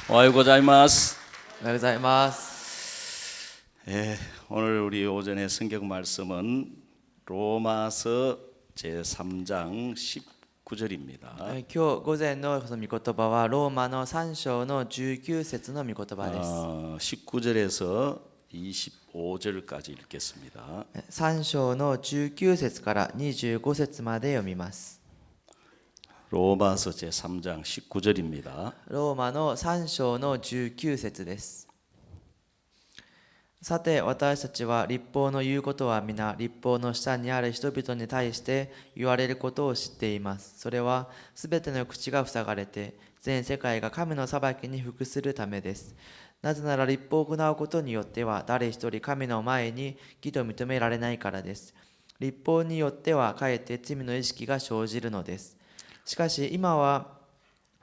おはようございます。おはようございます。 오늘 우리 오전의 성경 말씀은 로마서 제3장 19절입니다. 今日午前のその御言葉はローマの3章の19節の御言葉です。 19절에서 25절까지 읽겠습니다. 3章の19節から25節まで読みます。 로마서 제3장 19절입니다. ローマの3章の19節です。さて私たちは律法の言うことは皆律法の下にある人々に対して言われることを知っています。それはすべての口が塞がれて全世界が神の裁きに服するためです。なぜなら律法を行うことによっては誰一人神の前に義と認められないからです。律法によってはかえって罪の意識が生じるのです。しかし今は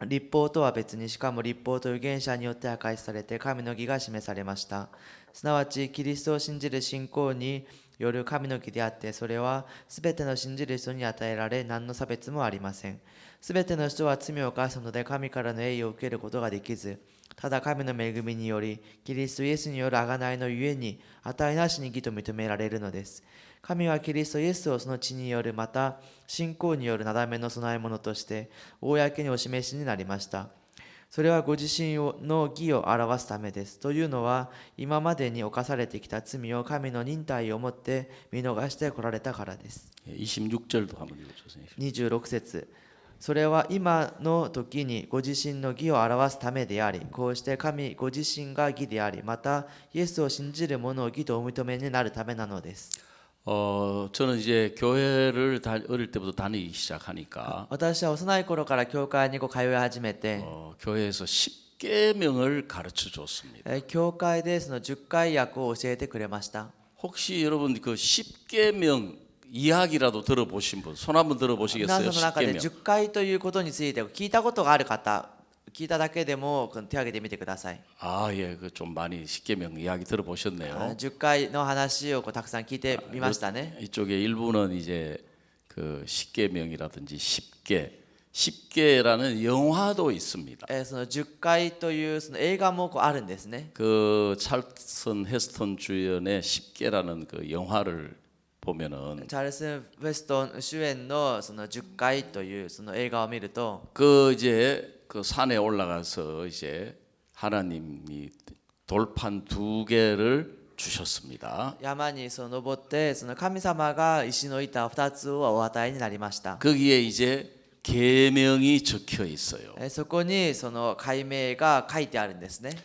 律法とは別にしかも律法という原者によって破壊されて神の義が示されました。すなわちキリストを信じる信仰による神の義であってそれはすべての信じる人に与えられ何の差別もありません。すべての人は罪を犯すので神からの栄誉を受けることができずただ神の恵みによりキリストイエスによる贖いのゆえに値なしに義と認められるのです。神はキリストイエスをその血によるまた信仰によるなだめの供え物として公にお示しになりました。それはご自身の義を表すためです。というのは今までに犯されてきた罪を神の忍耐をもって見逃してこられたからです。 26절도 한번 읽어주세요. 26節それは今の時にご自身の義を表すためでありこうして神ご自身が義でありまたイエスを信じる者を義とお認めになるためなのです。 저는 이제 교회를 어릴 때부터 다니기 시작하니까 私は幼い頃から教会に通い始めて 교회에서 10계명을 가르쳐 줬습니다. 教会でその10回訳を教えてくれました。 혹시 여러분 그 10계명 이야기라도 들어보신 분 손 한번 皆 들어보시겠어요? さんの中で 10계명. 10回ということについて聞いたことがある方聞いただけでも手を挙げてみてください。 아, 예, 그 좀 많이 10계명 이야기 들어보셨네요. 10回の話をたくさん聞いてみましたね。 이쪽에 일부는 이제 그 10계명이라든지 10계라는 영화도 있습니다. その10回というその映画もあるんですね。 그 찰슨 헤스턴 주연의 10계라는 그 영화를 보면은 チャールス・ウェストン主演のその10回というその映画を見ると 그 이제 그 산에 올라가서 이제 하나님이 돌판 2개를 주셨습니다. 山にその登ってその神様が石の板2つをお与えになりました。 거기에 이제 계명이 적혀 있어요. そこにその解明が書いてあるんですね。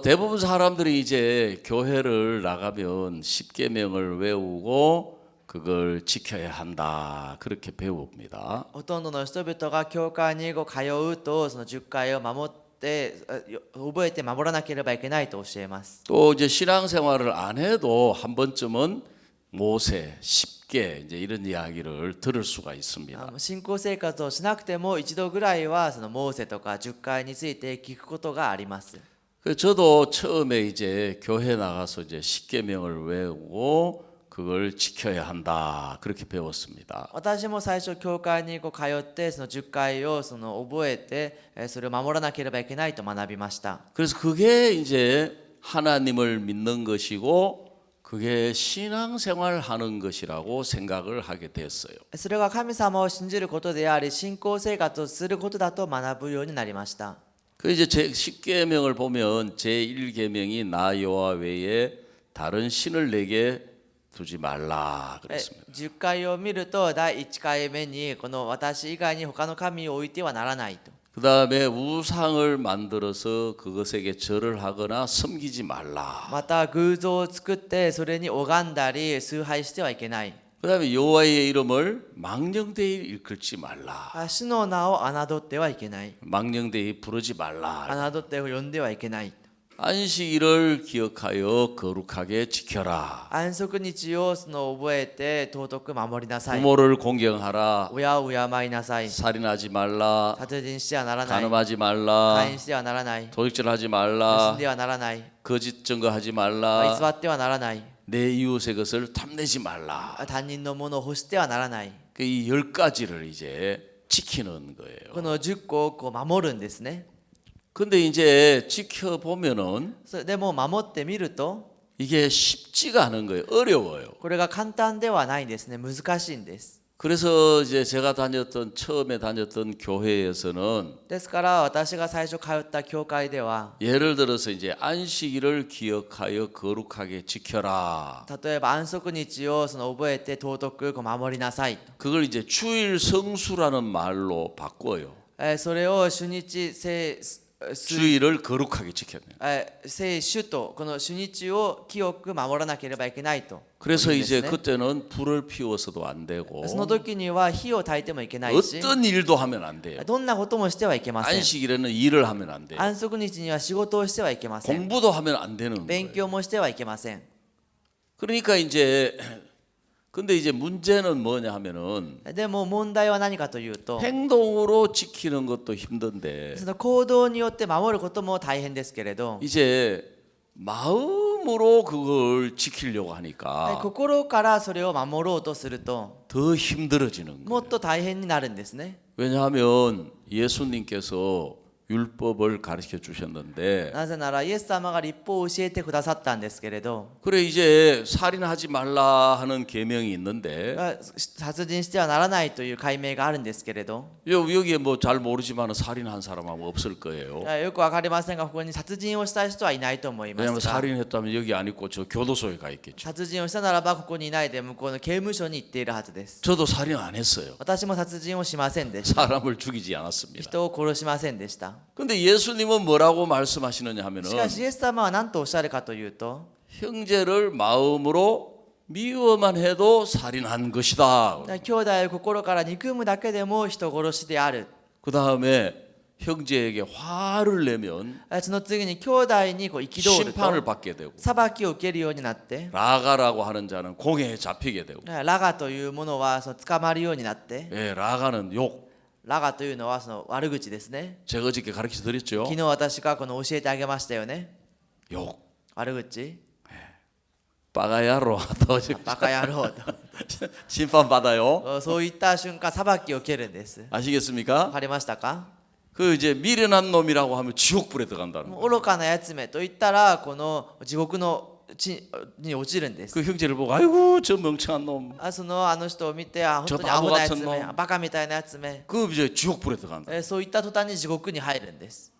대부분 사람들이 이제 교회를 나가면 10계명을 외우고 그걸 지켜야 한다 그렇게 배웁니다. ほとんどの人々が教会に通うとその10回を守って覚えて守らなければいけないと教えます。 또 이제 신앙생활을 안 해도 한 번쯤은 모세 10계 이제 이런 이야기를 들을 수가 있습니다. 信仰生活をしなくても一度ぐらいはそのモーセとか10回について聞くことがあります。 저도 처음에 이제 교회 나가서 이제 10계명을 외우고 그걸 지켜야 한다 그렇게 배웠습니다. 私も最初教会に通ってその10回をその覚えてそれを守らなければいけないと学びました。 그래서 그게 이제 하나님을 믿는 것이고 그게 신앙생활 하는 것이라고 생각을 하게 됐어요. それが神様を信じることであり信仰生活をすることだと学ぶようになりました。 그 이제 제 10계명을 보면 제1계명이 나 여호와 외에 다른 신을 내게 두지 말라 그랬습니다. 10回を見ると第1回目にこの私以外に他の神を置いてはならないと。 그다음에 우상을 만들어서 그것에게 절을 하거나 섬기지 말라. また偶像を作ってそれに拝んだり崇拝してはいけない。 그다음에 여호와의 이름을 망령되이 일컬지 말라. 主の名を侮ってはいけない。 망령되이 부르지 말라. 侮って呼んではいけない。 안식일을 기억하여 거룩하게 지켜라. 安息日をその覚えて尊く守りなさい。 부모를 공경하라. 親を敬いなさい。 살인하지 말라. 殺人してはならない。 간음하지 말라. 姦淫してはならない。 도둑질하지 盗 말라. んではならない。 거짓 증거하지 偽 말라. ってはならない。 내 이웃의 것을 탐내지 말라. 他人のものを欲してはならない。 이 10가지를 이제 지키는 거예요. この10個をこう守るんですね。 근데 이제 지켜보면은 それでも守ってみると 이게 쉽지가 않은 거예요. 어려워요. これが簡単ではないんですね。難しいんです。 그래서 이제 제가 처음에 다녔던 교회에서는 ですから私が最初通った教会では 예를 들어서 이제 안식일을 기억하여 거룩하게 지켜라. 例えば安息日を覚えて尊く守りなさいと、 그걸 이제 주일 성수라는 말로 바꿔요. それを主日주일을 거룩하게 지켜야 돼요. 聖主とこの主日を清く守らなければいけないと。 그래서 いうんです 이제 ね。 그때는 불을 피워서도 안 되고 その時には火を焚いてもいけないし、 어떤 일도 하면 안 돼요. どんなこともしてはいけません。 안식일에는 일을 하면 안 돼요. 安息日には仕事をしてはいけません。 공부도 하면 안 되는 勉 거예요. 強もしてはいけません。 그러니까 이제 근데 이제 문제는 뭐냐 하면은 でも問題は何かというと、 행동으로 지키는 것도 힘든데 その行動によって守ることも大変ですけれど、 이제 마음으로 그걸 지키려고 하니까 心からそれを守ろうとすると 더 힘들어지는 も 거예요. っと大変になるんですね。 왜냐하면 예수님께서 율법을 가르쳐 주셨는데 なぜならイエス様が律法を教えてくださったんですけれど、 그래 이제 살인하지 말라 하는 계명이 있는데 殺人してはならないという戒命があるんですけれど、 여기에 뭐 잘 모르지만 살인한 사람 아마 없을 거예요. よくわかりませんがここに殺人をした人はいないと思いま 왜냐하면 すが、 살인했다면 여기 안 있고 저 교도소에 가 있겠죠. 殺人をしたならばここにいないで向こうの刑務所に行っているはずです。 저도 살인 안 했어요. 私も殺人をしませんでした。 사람을 죽이지 않았습니다. 人を殺しませんでした。 근데 예수님은 뭐라고 말씀하시느냐 し 하면은 かしイエス様は何とおっしゃるかというと、 형제를 마음으로 미워만 해도 살인한 것이다. 兄弟を心から憎むだけでも人殺しである。 그 다음에 형제에게 화를 내면 その次に兄弟に憤る 심판을 と 받게 되고 裁きを受けるようになって、 라가라고 하는 자는 공회에 잡히게 되고 ラガというものは捕まるようになって、 예, 라가는 욕. ラガというのは悪口ですね。 제가 어저께 가르쳐 드렸죠. 昨日私が教えてあげましたよね。 욕. 悪口、 빠가야로 バカ野郎 심판 받아요. とそういった瞬間裁きを受けるんです。わ 아시겠습니까? かりましたか？ 그 이제 미련한 놈이라고 하면 지옥불에 들어간다는 거예요. 愚かなやつめと言ったらこの地獄の地に落ちるんです。 그 형제를 보고 아이고 저 멍청한 놈. あの人を見て、本当に危ないやつめ、バカみたいなやつめ、 그 이제 지옥불에 들어간다. そういった途端に地獄に入るんです。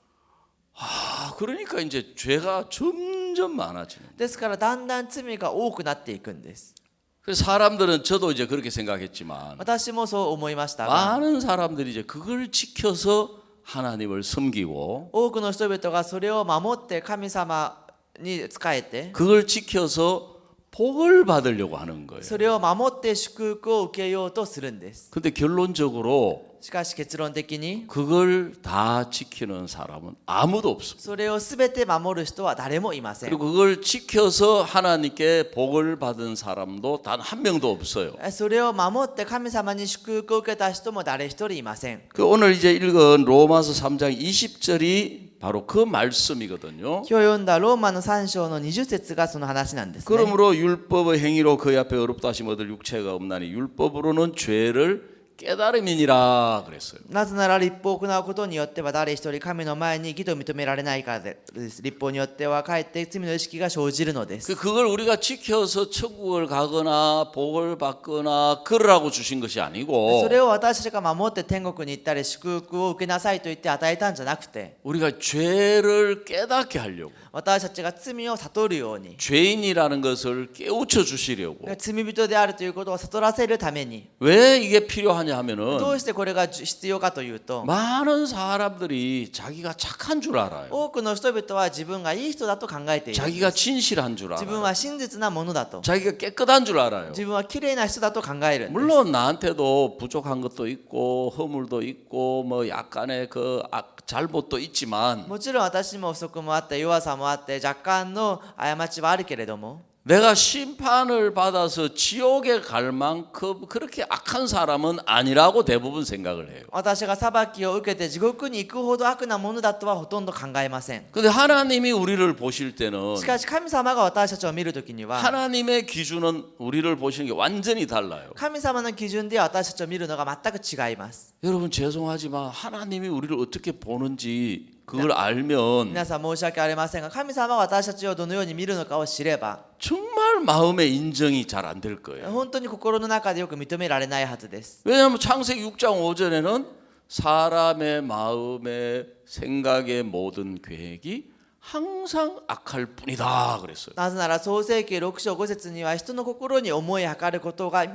아, 그러니까 이제 죄가 점점 많아지는. ですからだんだん罪が多くなっていくんです。 그래서 사람들은 저도 이제 그렇게 생각했지만 私もそう思いましたが、 많은 사람들이 이제 그걸 지켜서 하나님을 섬기고 多くの人々がそれを守って神様に仕えて、 그걸 지켜서 복을 받으려고 하는 거예요. それを守って祝福を受けようとするんです。 근데 결론적으로 しかし結論的に 그걸 다 지키는 사람은 아무도 없습니다. それをすべて守る人は誰もいません。 그리고 그걸 지켜서 하나님께 복을 받은 사람도 단 한 명도 없어요. それを守って神様に祝福を受けた人も誰一人いません。 그 오늘 이제 읽은 로마서 3장 20절이 바로 그 말씀이거든요. 今日読んだローマの3章の20節がその話なんですね。 그러므로 율법의 행위로 그의 앞에 어렵다 하심 얻을 육체가 없나니 율법으로는 죄를 깨달음이니라 그랬어요. なぜなら立法を行うことによっては誰一人神の前に義と認められないからです。立法によってはかえって罪の意識が生じるのです。 그걸 우리가 지켜서 천국을 가거나 복을 받거나 그러라고 주신 것이 そ 아니고 れを私たちが守って天国に行ったり祝福を受けなさいと言って与えたんじゃなくて、 우리가 죄를 깨닫게 하려고 私たちが罪を悟るように、 죄인이라는 것을 깨우쳐 주시려고 罪人であるということを悟らせるために、 왜 이게 필요하냐 하면은 どうしてこれが必要かというと、 많은 사람들이 자기가 착한 줄 알아요. 多くの人々は自分がいい人だと考えている。 자기가 진실한 줄 自分 알아요. は真実なものだと。 자기가 깨끗한 줄 알아요. 自分は綺麗な人だと考えるんです。 물론 나한테도 부족한 것도 있고 허물도 있고 뭐 약간의 그 잘못도 있지만 もちろん私も不足もあって弱さもあって若干の過ちはあるけれども、 내가 심판을 받아서 지옥에 갈 만큼 그렇게 악한 사람은 아니라고 대부분 생각을 해요. 私が裁きを受けて地獄に行くほど悪なものだとはほとんど考えません。 근데 하나님이 우리를 보실 때는 しかし神様が私たちを見るときには、 하나님의 기준은 우리를 보시는 게 완전히 달라요. 神様の基準で私たちを見るのが全く違います。 여러분 죄송하지만 하나님이 우리를 어떻게 보는지 그걸 알면 皆さん申し訳ありませんが、神様が私たちをどのように見るのかを知れば、 정말 마음의 인정이 잘 안 될 거예요. 本当に心の中でよく認められないはずです。 왜냐하면 창세기 6장 5절에는 사람의 마음의 생각의 모든 계획이 항상 악할 뿐이다 그랬어요. なぜなら創世記6章5節には、人の心に思いはかることが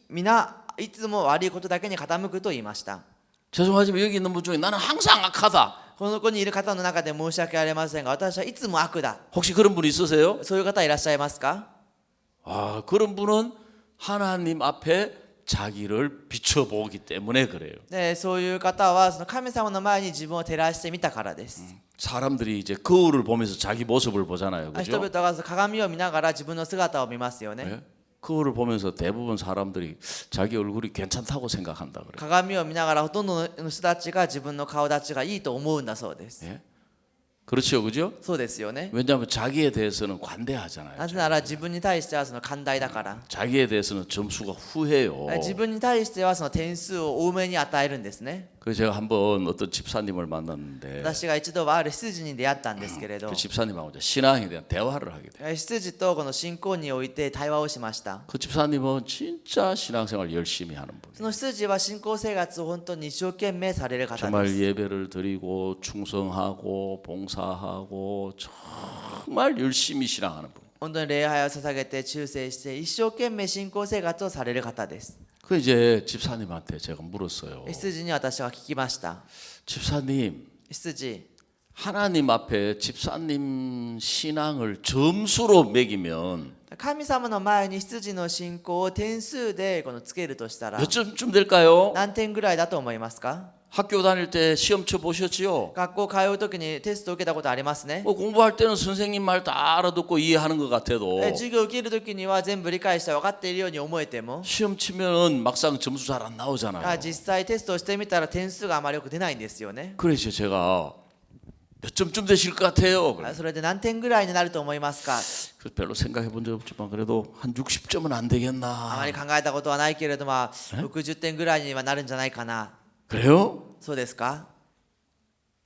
皆いつも悪いことだけに傾くと言いました。 죄송하지만 여기 있는 분 중에 나는 항상 악하다. この子にいる方の中で申し訳ありませんが、私はいつも悪だ。 혹시 그런 분 있으세요? そういう方いらっしゃいますか？ 아, 그런 분은 하나님 앞에 자기를 비춰보기 때문에 그래요. でそういう方はその神様の前に自分を照らしてみたからです。 사람들이 이제 거울을 보면서 자기 모습을 보잖아요. 人 그죠? 々が鏡を見ながら自分の姿を見ますよね。 예? 거울을 보면서 대부분 사람들이 자기 얼굴이 괜찮다고 생각한다 그래요. 鏡を見ながらほとんどの人たちが自分の顔立ちがいいと思うんだそうです。 예? 그렇죠, 그죠? そうですよね。 왜냐하면 자기에 대해서는 관대하잖아요. なぜなら自分に対してはその寛大だから。 자기에 대해서는 점수가 후해요. 自分に対してはその点数を多めに与えるんですね。 그래서 제가 한번 어떤 집사님을 만났는데 私が一度はある執事に出会ったんですけれど、 그 집사님하고 이제 신앙에 대한 대화를 하게 돼요. 執事とこの信仰において対話をしました。 그 집사님은 진짜 신앙생활 열심히 하는 분. その執事は信仰生活を本当に一生懸命される方 정말 です。 예배를 드리고 충성하고 봉사하고 정말 열심히 신앙하는 분. 本当に礼拝を捧げて忠誠して一生懸命信仰生活をされる方です。 그 이제 집사님한테 제가 물었어요. 執事に私は聞きました。 집사님, 執事、 하나님 앞에 집사님 신앙을 점수로 매기면 神様の前に執事の信仰を点数でこのつけるとしたら 몇 점쯤 될까요? 何点ぐらいだと思いますか？ 학교 다닐 때 시험 쳐 보셨지요? 学校通う時にテストを受けたことありますね。 뭐 공부할 때는 선생님 말 다 알아듣고 이해하는 것 같아도 授業を受ける時には全部理解して分かっているように思えても、 시험 치면은 막상 점수 잘 안 나오잖아요. 実際テストをしてみたら点数があまりよく出ないんですよね。 그래서 제가 몇 점쯤 되실 것 같아요? それで何点ぐらいになると思いますか？ 그래서 별로 생각해 본 적 없지만 그래도 한 60점은 안 あま 되겠나. り考えたことはないけれども、60点ぐらいにはなるんじゃないかな。 그래요? そうですか？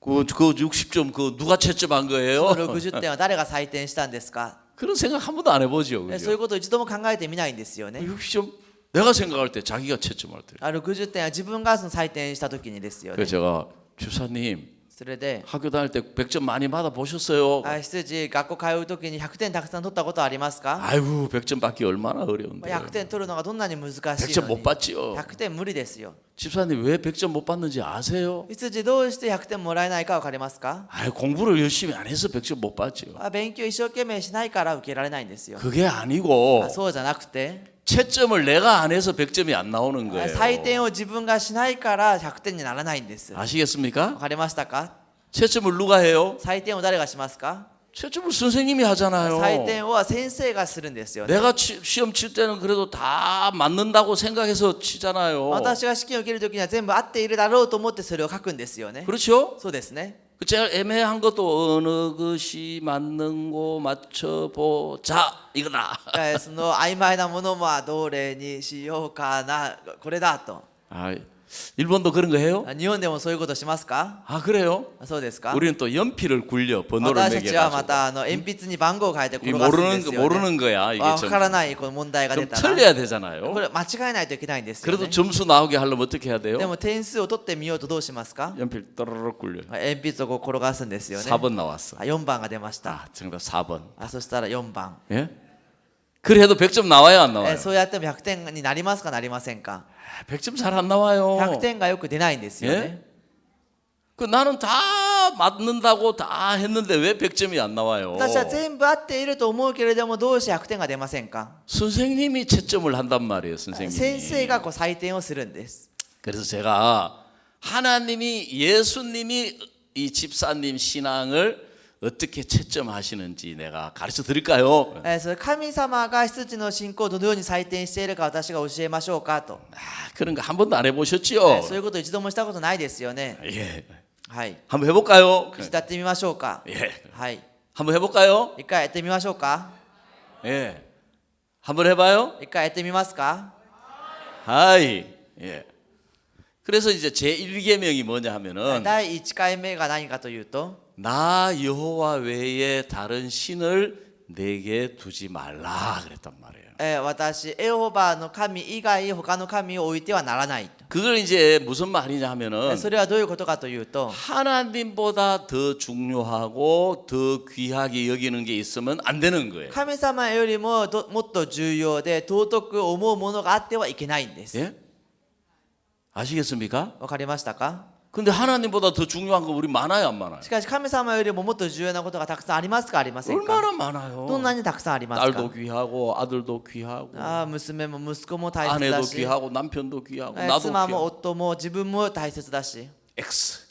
그 60점 그 누가 채점한 そ 거예요? の60点は誰が採点したんですか？ 그런 생각 한 번도 안 해보죠. そういう 그죠? ことを一度も考えてみないんですよね。 60점 내가 생각할 때 자기가 채점할 때. 60点は自分がその採点した時にですよね。 그래서 제가 집사님 それで、 학교 다닐 때 100점 많이 받아 보셨어요? 執事、学校通う時に100点たくさん取ったことはありますか？ 아이고 100점 받기 얼마나 어려운데. 100点取るのがどんなに難しい 100점 の 못 に。 받지요. 100点無理ですよ。 집사님 왜 100점 못 받는지 아세요? 執事、どうして100点もらえないか分かりますか？ 아이 공부를 열심히 안 해서 100점 못 받지요. 勉強一生懸命しないから受けられないんですよ。 그게 아니고 そうじゃなくて、 채점을 내가 안 해서 100점이 안 나오는 거예요. 採点を自分がしないから100点にならないんです。分 아시겠습니까? かりましたか？ 채점을 누가 해요? 採点を誰がしますか？ 채점을 선생님이 하잖아요. 採点は先生がするんですよね。 내가 시험 칠 때는 그래도 다 맞는다고 생각해서 치잖아요. 私が試験を受けるときには全部合っているだろうと思ってそれを書くんですよね。 그렇죠? そうですね。 그 제가 애매한 것도 어느 것이 맞는 거 맞춰보자 이거다. その曖昧なものはどれにしようかな、これだと。 아, 일본도 그런 거 해요? 日本でもそういうことしますか？ 아 그래요? そうですか？ 우리는 또 연필을 굴려 번호를 私たちはま 매겨가지고 た鉛筆に番号を書いて転がすんですよね。 모르는 거야 이게 わ 좀, からないこの問題が出 좀 たら、 틀려야 되잖아요. これ間違えないといけないんですよ 그래도 ね。 점수 나오게 하려면 어떻게 해야 돼요? でも点数を取ってみようとどうしますか？ 연필 떠르륵 굴려. 鉛筆をこう転がすんですよね。 4번 나왔어. 4番が出ました。 아, 정답 4번. そしたら4番。 예? 그래도 100점 나와요 안 나와요? そうやっても100点になりますかなりませんか？ 100점 잘 안 나와요. 100点がよく出ないんですよね。 예? 그 나는 다 맞는다고 다 했는데 왜 100점이 안 나와요? 私は全部合っていると思うけれどもどうして100点が出ませんか？ 선생님이 채점을 한단 말이에요, 先 선생님이. 生がこう採点をするんです。 그래서 제가 하나님이 예수님이 이 집사님 신앙을 어떻게 채점하시는지 내가 가르쳐 드릴까요? それ神様が執事の信仰をどのように採点しているか私が教えましょうかと。 아, 그런 거 한 번도 안 해보셨죠? そういうこと一度もしたことないですよね。 예. はい。 한번 해볼까요? 一度やってみましょうか。 예. はい。 한번 해볼까요? 一回やってみましょうか。 예. 한번 해봐요? 一回やってみますか。 하이. 예. 그래서 이제 제 1계명이 뭐냐 하면은 第1回目が何かというと 나 여호와 외에 다른 신을 내게 두지 말라 그랬단 말이에요. 私エホバの神以外他の神を置いてはならない 그걸 이제 무슨 말이냐 하면은 それはどういうことかというと 하나님보다 더 중요하고 더 귀하게 여기는 게 있으면 안 되는 거예요. 神様よりももっと重要で尊く思うものがあってはいけないんです 예? 아시겠습니까? わかりましたか 근데 하나님보다 더 중요한 거 우리 많아요, 안 많아요? しかし神様よりももっと重要なことがたくさんありますかありませんか 얼마나 많아요. どんなにたくさんありますか 딸도 귀하고 아들도 귀하고 娘も息子も大切だ 아내도 し 귀하고 남편도 귀하고 나도 妻も 귀하고 夫も自分も大切だし X.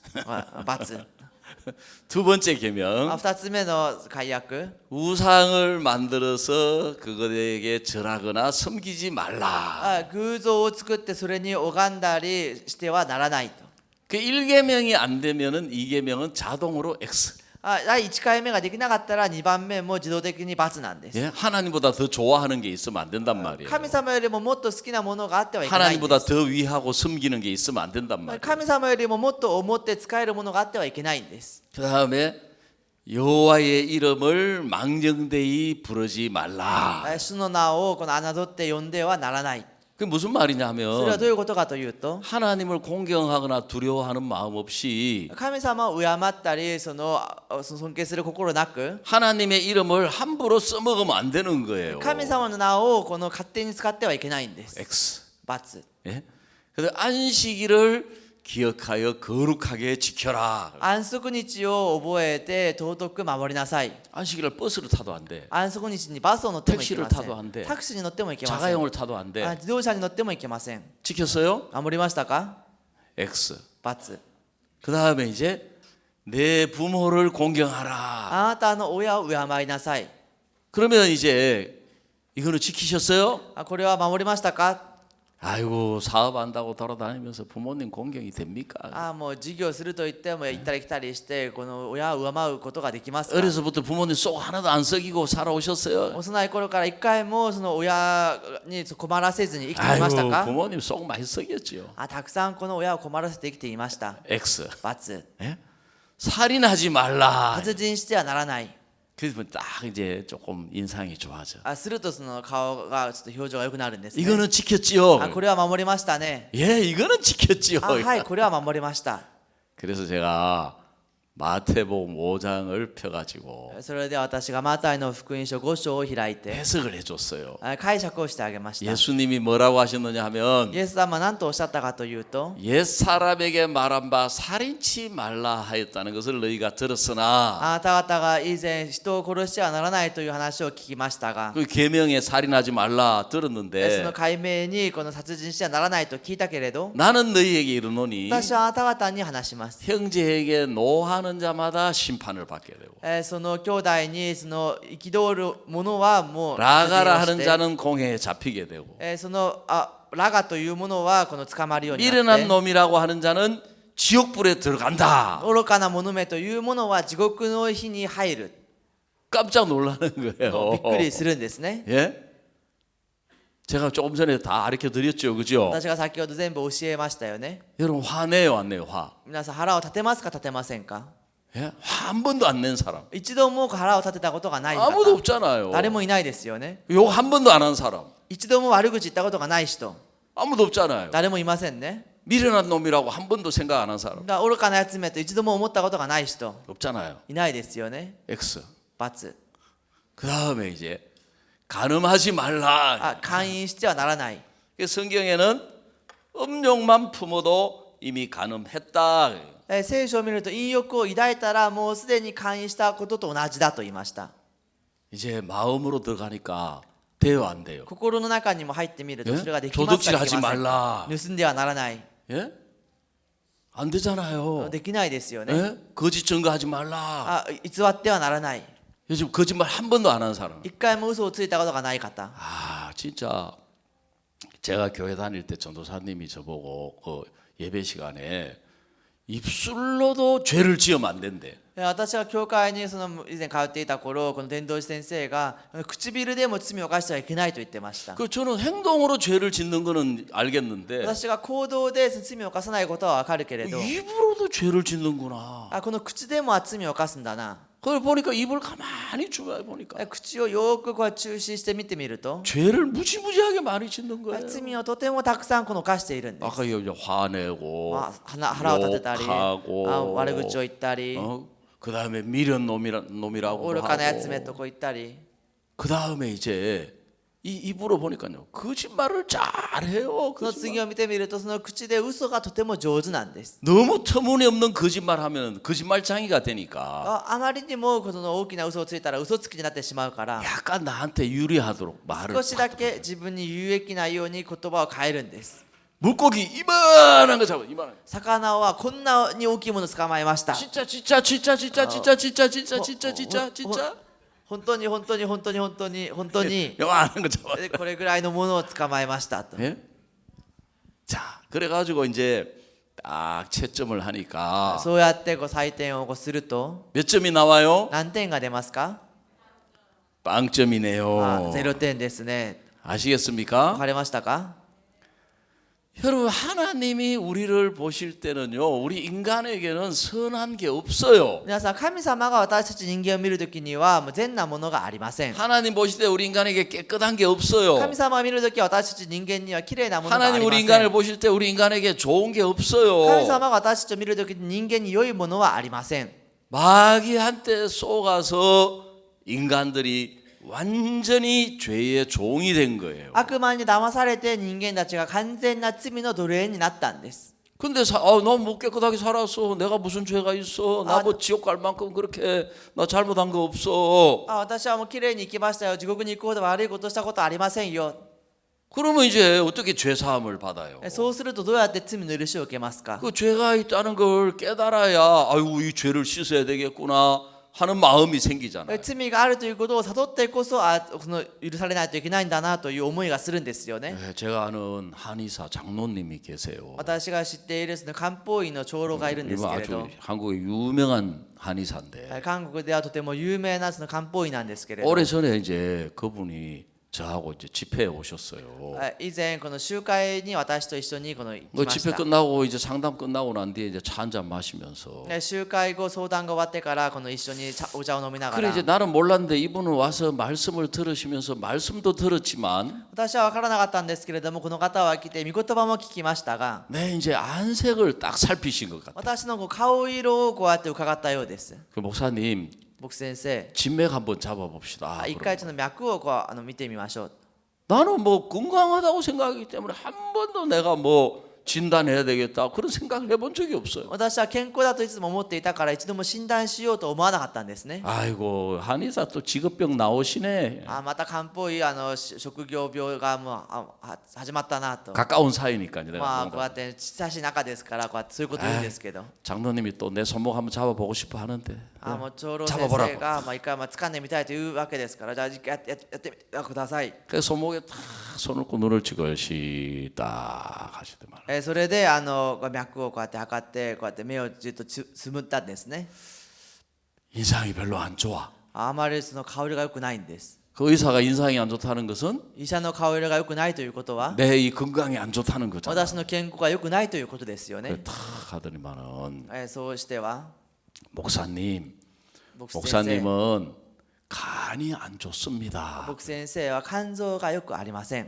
×두 번째 계명 2つ目の解約 우상을 만들어서 그것에게 절하거나 섬기지 말라. 偶像を作ってそれに拝んだりしてはならないと 그 1계명이 안 되면은 2계명은 자동으로 X. 第1回目ができなかったら2番目も自動的に×なんです 예? 하나님보다 더 좋아하는 게 있으면 안 된단 말이에요. 神様よりももっと好きなものがあってはいけないんで 하나님보다 す 더 위하고 섬기는 게 있으면 안 된단 말이에요. 神様よりももっと思って使えるものがあってはいけないんです 그다음에 여호와의 이름을 망령되이 부르지 말라. 主の名をこの侮って呼んではならない 그게 무슨 말이냐 それは 하면 どういうことかというと 하나님을 공경하거나 두려워하는 마음 없이 神様を敬ったりその尊敬する心なく 하나님의 이름을 함부로 써먹으면 안 되는 거예요. 神様の名をこの勝手に使ってはいけないんです X. ×。 예? 그래서 안식일을 기억하여 거룩하게 지켜라. 安息日を覚えて尊く守りなさい 안식일을 버스를 타도 안 돼. 安息日にバスを乗ってもいけませ 택시를 타도 안 ん 돼 タクシーに乗ってもいけません 자가용을 타도 안 돼. 自動車に乗ってもいけません 지켰어요? 守りましたか X. ×。 그 다음에 이제 내 부모를 공경하라. あなたの親を敬いなさい 그러면 이제 이거는 지키셨어요? これは守りましたか 아이고 사업한다고 돌아다니면서 부모님 공경이 됩니까? もう授業すると言っても行ったり来たりしてこの親を敬うことができますか 어려서부터 부모님 속 하나도 안 썩이고 살아오셨어요? 幼い頃から一回もその親に困らせずに生きてきました 아이고 か 부모님 속 많이 썩였죠. たくさんこの親を困らせて生きていました X. ×。 예? 살인하지 말라. 殺人してはならない 그래서 딱 이제 조금 인상이 좋아져. するとその顔がちょっと表情が良くなるんですね 이거는 지켰지요. これは守りましたね 예, 이거는 지켰지요. はいこれは守りました 그래서 제가 마태복음 5장을 펴가지고 それで私がマタイの福音書5章を開いて 해석을 해줬어요. 解釈をしてあげました 예수님이 뭐라고 하셨느냐 하면 イエス様は何とおっしゃったかというと 옛 사람에게 말한 바 살인치 말라 하였다는 것을 너희가 들었으나 あなた方が以前人を殺してはならないという話を聞きましたが 그 계명에 살인하지 말라 その 들었는데 解明にこの殺人してはならないと聞いたけれど 나는 너희에게 이르노니 私はあなた方に話します 형제에게 노하는 자마다 심판을 받게 되고 その兄弟にその憤る者はもう 라가라 そ 하는 자는 공회에 잡히게 되고 そのラガというものはこの捕まるようになっ 미련한 て 놈이라고 하는 자는 지옥불에 들어간다. 愚かな者めというものは地獄の火に入る 깜짝 놀라는 びっ 거예요. くりするんですね 예? 제가 조금 전에 다 가르쳐 드렸죠, 그죠? 私が先ほど全部教えましたよね 여러분 화내요, 안 내요, 화? 皆さん腹を立てますか立てませんか 예? 화 한 번도 안 낸 사람 一度も腹を立てたことがない方 아무도 없잖아요. 誰もいないですよね 욕 한 번도 안 한 사람 一度も悪口言ったことがない人 아무도 없잖아요. 誰もいませんね 미련한 놈이라고 한 번도 생각 안 한 사람 愚かなやつめと一度も思ったことがない人 없잖아요. いないですよね X. ×그 다음에 이제 간음하지 말라. 勧誘してはならない 성경에는 음욕만 품어도 이미 간음했다. 聖書を見ると淫欲を抱いたらもうすでに勧誘したことと同じだと言いました 이제 마음으로 들어가니까 돼요, 안 돼요? 心の中にも入ってみると 예? それができますか 도둑질 で 하지 きません 말라. 盗んではならない 예? 안 되잖아요. できないですよね 예? 거짓 증거하지 말라. 偽ってはならない 요즘 거짓말 한 번도 안 한 사람. 一回も嘘をついたことがない方 아, 진짜 제가 교회 다닐 때 전도사님이 저보고 그 예배 시간에 입술로도 죄를 지으면 안 된대. 私が教会に以前通っていた頃、この伝道師先生が唇でも罪を犯してはいけないと言ってました。 그 저는 행동으로 죄를 짓는 거는 알겠는데 私が行動で罪を犯さないことはわかるけれど、 입으로도 죄를 짓는구나. この口でも罪を犯すんだな。 그걸 보니까 입을 가만히 주목해 보니까 口をよくこう注視して見てみると、 죄를 무지무지하게 많이 짓는 거예요. 罪をとてもたくさんこの犯しているんです。 아까 이제 화내고 腹を立てたり、 욕하고 悪口を言ったり、 그다음에 미련 놈이라고 愚かなやつめ 하고 とこう言ったり、 그다음에 이제 이 입으로 보니까요 거짓말을 잘해요. その次を見てみると、その口で嘘がとても上手なんです。 너무 터무니없는 거짓말하면 거짓말장이가 되니까 あまりにもこの大きな嘘をついたら嘘つきになってしまうから、 약간 나한테 유리하도록 말을 少しだけ自分に有益なように言葉を変えるんです。 물고기 이만한 거 잡아 이만한 거. 魚はこんなに大きいものを捕まえました。 진짜 本当に本当に本当に本当に本当に 요만한 거 잡아. これぐらいのものを捕まえましたと。 예? 자, 그래가지고 이제 딱 채점을 하니까 そうやってこう採点をこうすると 몇 점이 나와요? 何点が出ますか？ 빵점이네요. 0点ですね。 아시겠습니까? わかりましたか？ 여러분 하나님이 우리를 보실 때는요 우리 인간에게는 선한 게 없어요. 皆さん、神様が私たち人間を見るときにはもう善なものがありません。 하나님 보실 때 우리 인간에게 깨끗한 게 없어요. 神様が見るときは私たち人間には綺麗なものがあり 하나님 ま 우리 せ 인간을 ん。 보실 때 우리 인간에게 좋은 게 神 없어요. 様が私たちを見るときに人間に良いものはありません。 마귀한테 속아서 인간들이 완전히 죄의 종이 된 거예요. 悪魔に騙されて人間たちが完全な罪の奴隷になったんです。 근데 너무 깨끗하게 살았어. 내가 무슨 죄가 있어. 나 뭐 지옥 갈 만큼 그렇게 나 잘못한 거 없어. 私はもう綺麗に生きましたよ。地獄に行くほど悪いことしたことありませんよ。 그러면 이제 어떻게 죄 사함을 받아요? そうするとどうやって罪の許しを受けますか？ 그 죄가 있다는 걸 깨달아야 아이고 이 죄를 씻어야 되겠구나 하는 마음이 생기잖아요. 罪があるということを悟ってこそ、その許されないといけないんだなという思いがするんですよね。 네, 제가 아는 한의사 장로님이 계세요. 私が知っているその漢方医の長老がいるんです 이분 けれど、 아주 한국의 유명한 한의사인데 韓国ではとても有名なその漢方医なんですけれど、 오래전에 이제 그분이 저하고 이제 집회에 오셨어요. 以前この集会に私と一緒にこの行き 그 まし 집회 た。 끝나고 이제 상담 끝나고 난 뒤에 이제 차 한 잔 마시면서 集会後相談が終わってからこの一緒にお茶を飲みなが 그래 ら、 이제 나는 몰랐는데 이분은 와서 말씀을 들으시면서 말씀도 들었지만 私は分からなかったんですけれども、この方は来て御言葉も聞きましたが、 내 이제 안색을 딱 살피신 것 같아요. 私のこう顔色をこうやって伺ったようです。 그 목사님 僕先生、 진맥 한번 잡아봅시다. 一回ちょっと脈をこう見てみましょう。 나는 뭐 건강하다고 생각하기 때문에 한 번도 내가 뭐 진단해야 되겠다 그런 생각을 해본 적이 없어요. 私は健康だといつも思っていたから一度も診断しようと思わなかったんですね。 아이고 한의사 또 직업병 나오시네. また漢方医職業病がもう始まったなと。 가까운 사이니까 내가 こうやって親しい仲ですからこうやってそういうこと言うんですけど、 장로님이 또 내 손목 한번 잡아보고 싶어 하는데 もう長老先生が一回掴んでみたいというわけですから、じゃあやってみてください。 그 손목에 딱 손을 꽂고 눈을 찍으시다 하시더만. それで脈をこうやって測ってこうやって目をじっとつむったんですね。 인상이 별로 안 좋아. あまりその顔色が良くないんです。 그 의사가 인상이 안 좋다는 것은 医者の顔色が良くないということは、 내 이 건강이 안 좋다는 거잖아. 私の健康が良くないということですよね。 탁 하더니만은 そうしては 목사님, 僕先生 목사님은 간이 안 좋습니다. 僕先生は肝臓がよくありません。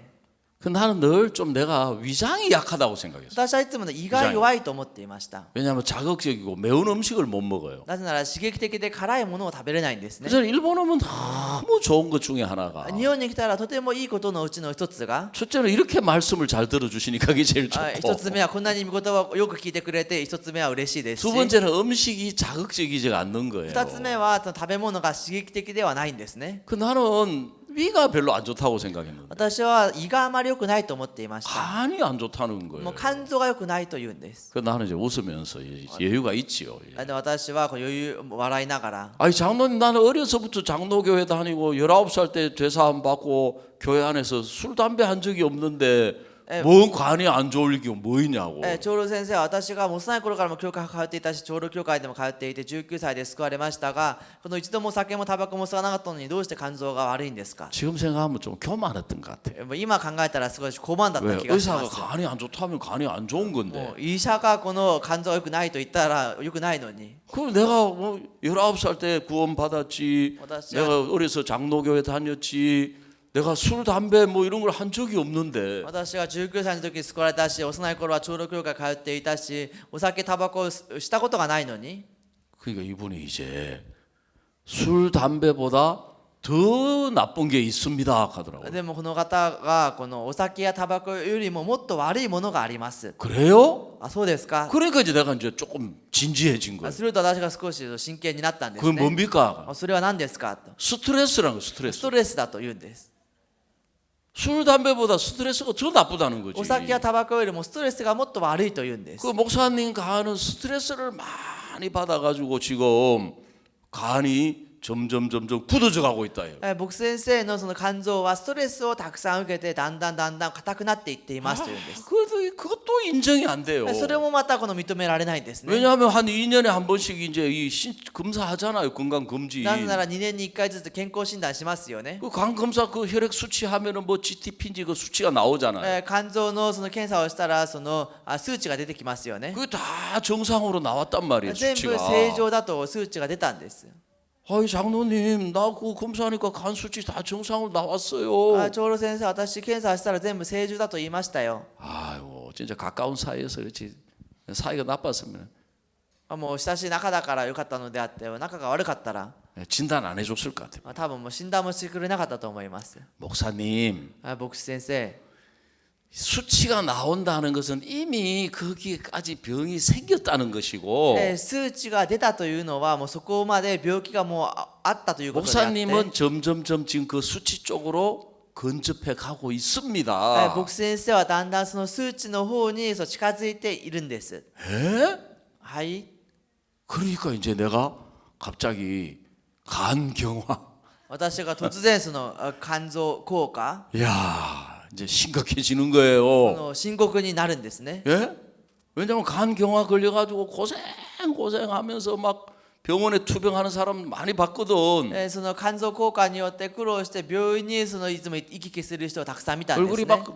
그 나는 늘 좀 내가 위장이 약하다고 생각했어. 私はいつも胃が弱いと思っていました。 왜냐하면 자극적이고 매운 음식을 못 먹어요. なぜなら刺激的で辛いものを食べれないんですね。 그래서 일본 오면 너무 좋은 것 중에 하나가 日本に来たらとてもいいことのうちの一つが、 첫째는 이렇게 말씀을 잘 들어주시니까 그게 제일 一 좋고 つ目はこんなに御言葉をよく聞いてくれて、一つ目は嬉しいですし、 두 번째는 음식이 자극적이지 않는 거예요. 二つ目は食べ物が刺激的ではないんですね。 그 나는 위가 별로 안 좋다고 생각했는데 私は胃があまり良くないと思っていました。 간이 안 좋다는 も 거예요. う肝臓が良くないと言うんです。 그 나는 이제 웃으면서 여유가 있지요. で私はこう余裕笑いながら、 아니 장로님 나는 어려서부터 장로교회 다니고 19살 때 죄사함 받고 교회 안에서 술 담배 한 적이 없는데 뭔 관이 안 좋을 게 뭐이냐고. 長老先生は私がもう幼い頃からも教会に通っていたし、長老教会でも通っていて19歳で救われましたが、この一度も酒もタバコも吸わなかったのにどうして肝臓が悪いんですか。 지금 생각하면 좀 교만했던 것 같아. もう今考えたらすごい高慢だった 왜 気がしま 의사가 す。 간이 안 좋다면 간이 안 좋은 も 건데. う医者がこの肝臓が良くないと言ったら良くないのに。 그럼 내가 뭐 19살 때 구원 받았지. 받았지. 내가 어려서 장로교회 다녔지. 내가 술 담배 뭐 이런 걸 한 적이 없는데. 私が19歳の時に救われたし、幼い頃は長老教会通っていたし、お酒タバコをしたことがないのに。 그러니까 이분이 이제 술 담배보다 더 나쁜 게 있습니다 하더라고요. でもこの方がこのお酒やタバコよりももっと悪いものがあります。 그래요? あ、そうですか。 그러니까 이제 내가 이제 조금 진지해진 あ 거예요. すると私が少し真剣になったんです 그건 ね。 뭡니까? あそれは何ですかと。 스트레스라는 거 ス 스트레스. トレスだと言うんです。 술 담배보다 스트레스가 더 나쁘다는 거지. お酒やタバコよりもストレスがもっと悪いと言うんです。 그 목사님 간은 스트레스를 많이 받아가지고 지금 간이 점점 굳어져 가고 있다요. 僕先生のその肝臓はストレスをたくさん受けてだんだん硬くなっていっていますというんです。 그것도 인정이 안 돼요. それもまたこの認められないんですね。 왜냐하면 한 2년에 한 번씩 이제 이 검사하잖아요. 건강 검진. なぜなら2年に1回ずつ健康診断しますよね。 그 간 검사 그 혈액 수치하면은 뭐 GTP인지 그 수치가 나오잖아요. 肝臓のその検査をしたらその数値が出てきますよね。 그게 다 정상으로 나왔단 말이에요. 全部 수치가. 正常だと数値が出たんです。 아이 장로님 나 그 검사하니까 간 수치 다 정상으로 나왔어요. 長老先生、私検査したら全部正常だと言いましたよ。 아유 진짜 가까운 사이에서 그렇지 사이가 나빴으면 もう親しい仲だから良かったのであって、仲が悪かったら 진단 안 해줬을 것 같아요. 多分もう診断もしてくれなかったと思います。 목사님 牧師先生、 수치가 나온다는 것은 이미 거기까지 병이 생겼다는 것이고 数値が出たというのはもうそこまで病気がもうあったということであって、 목사님은 점점 지금 그 수치 쪽으로 근접해 가고 있습니다. 牧師先生はだんだんその数値の方にそう近づいているんです。 에? はい。 그러니까 이제 내가 갑자기 간경화 私が突然その肝臓硬化 야 이제 심각해지는 こ 거예요. の深刻になるんですね。 예? 왜냐면 간경화 걸려가지고 고생하면서 막 병원에 투병하는 사람 많이 봤거든. その肝臓硬化によって苦労して病院にそのいつも行き来する人をたくさん見たんです 얼굴이 ね。 막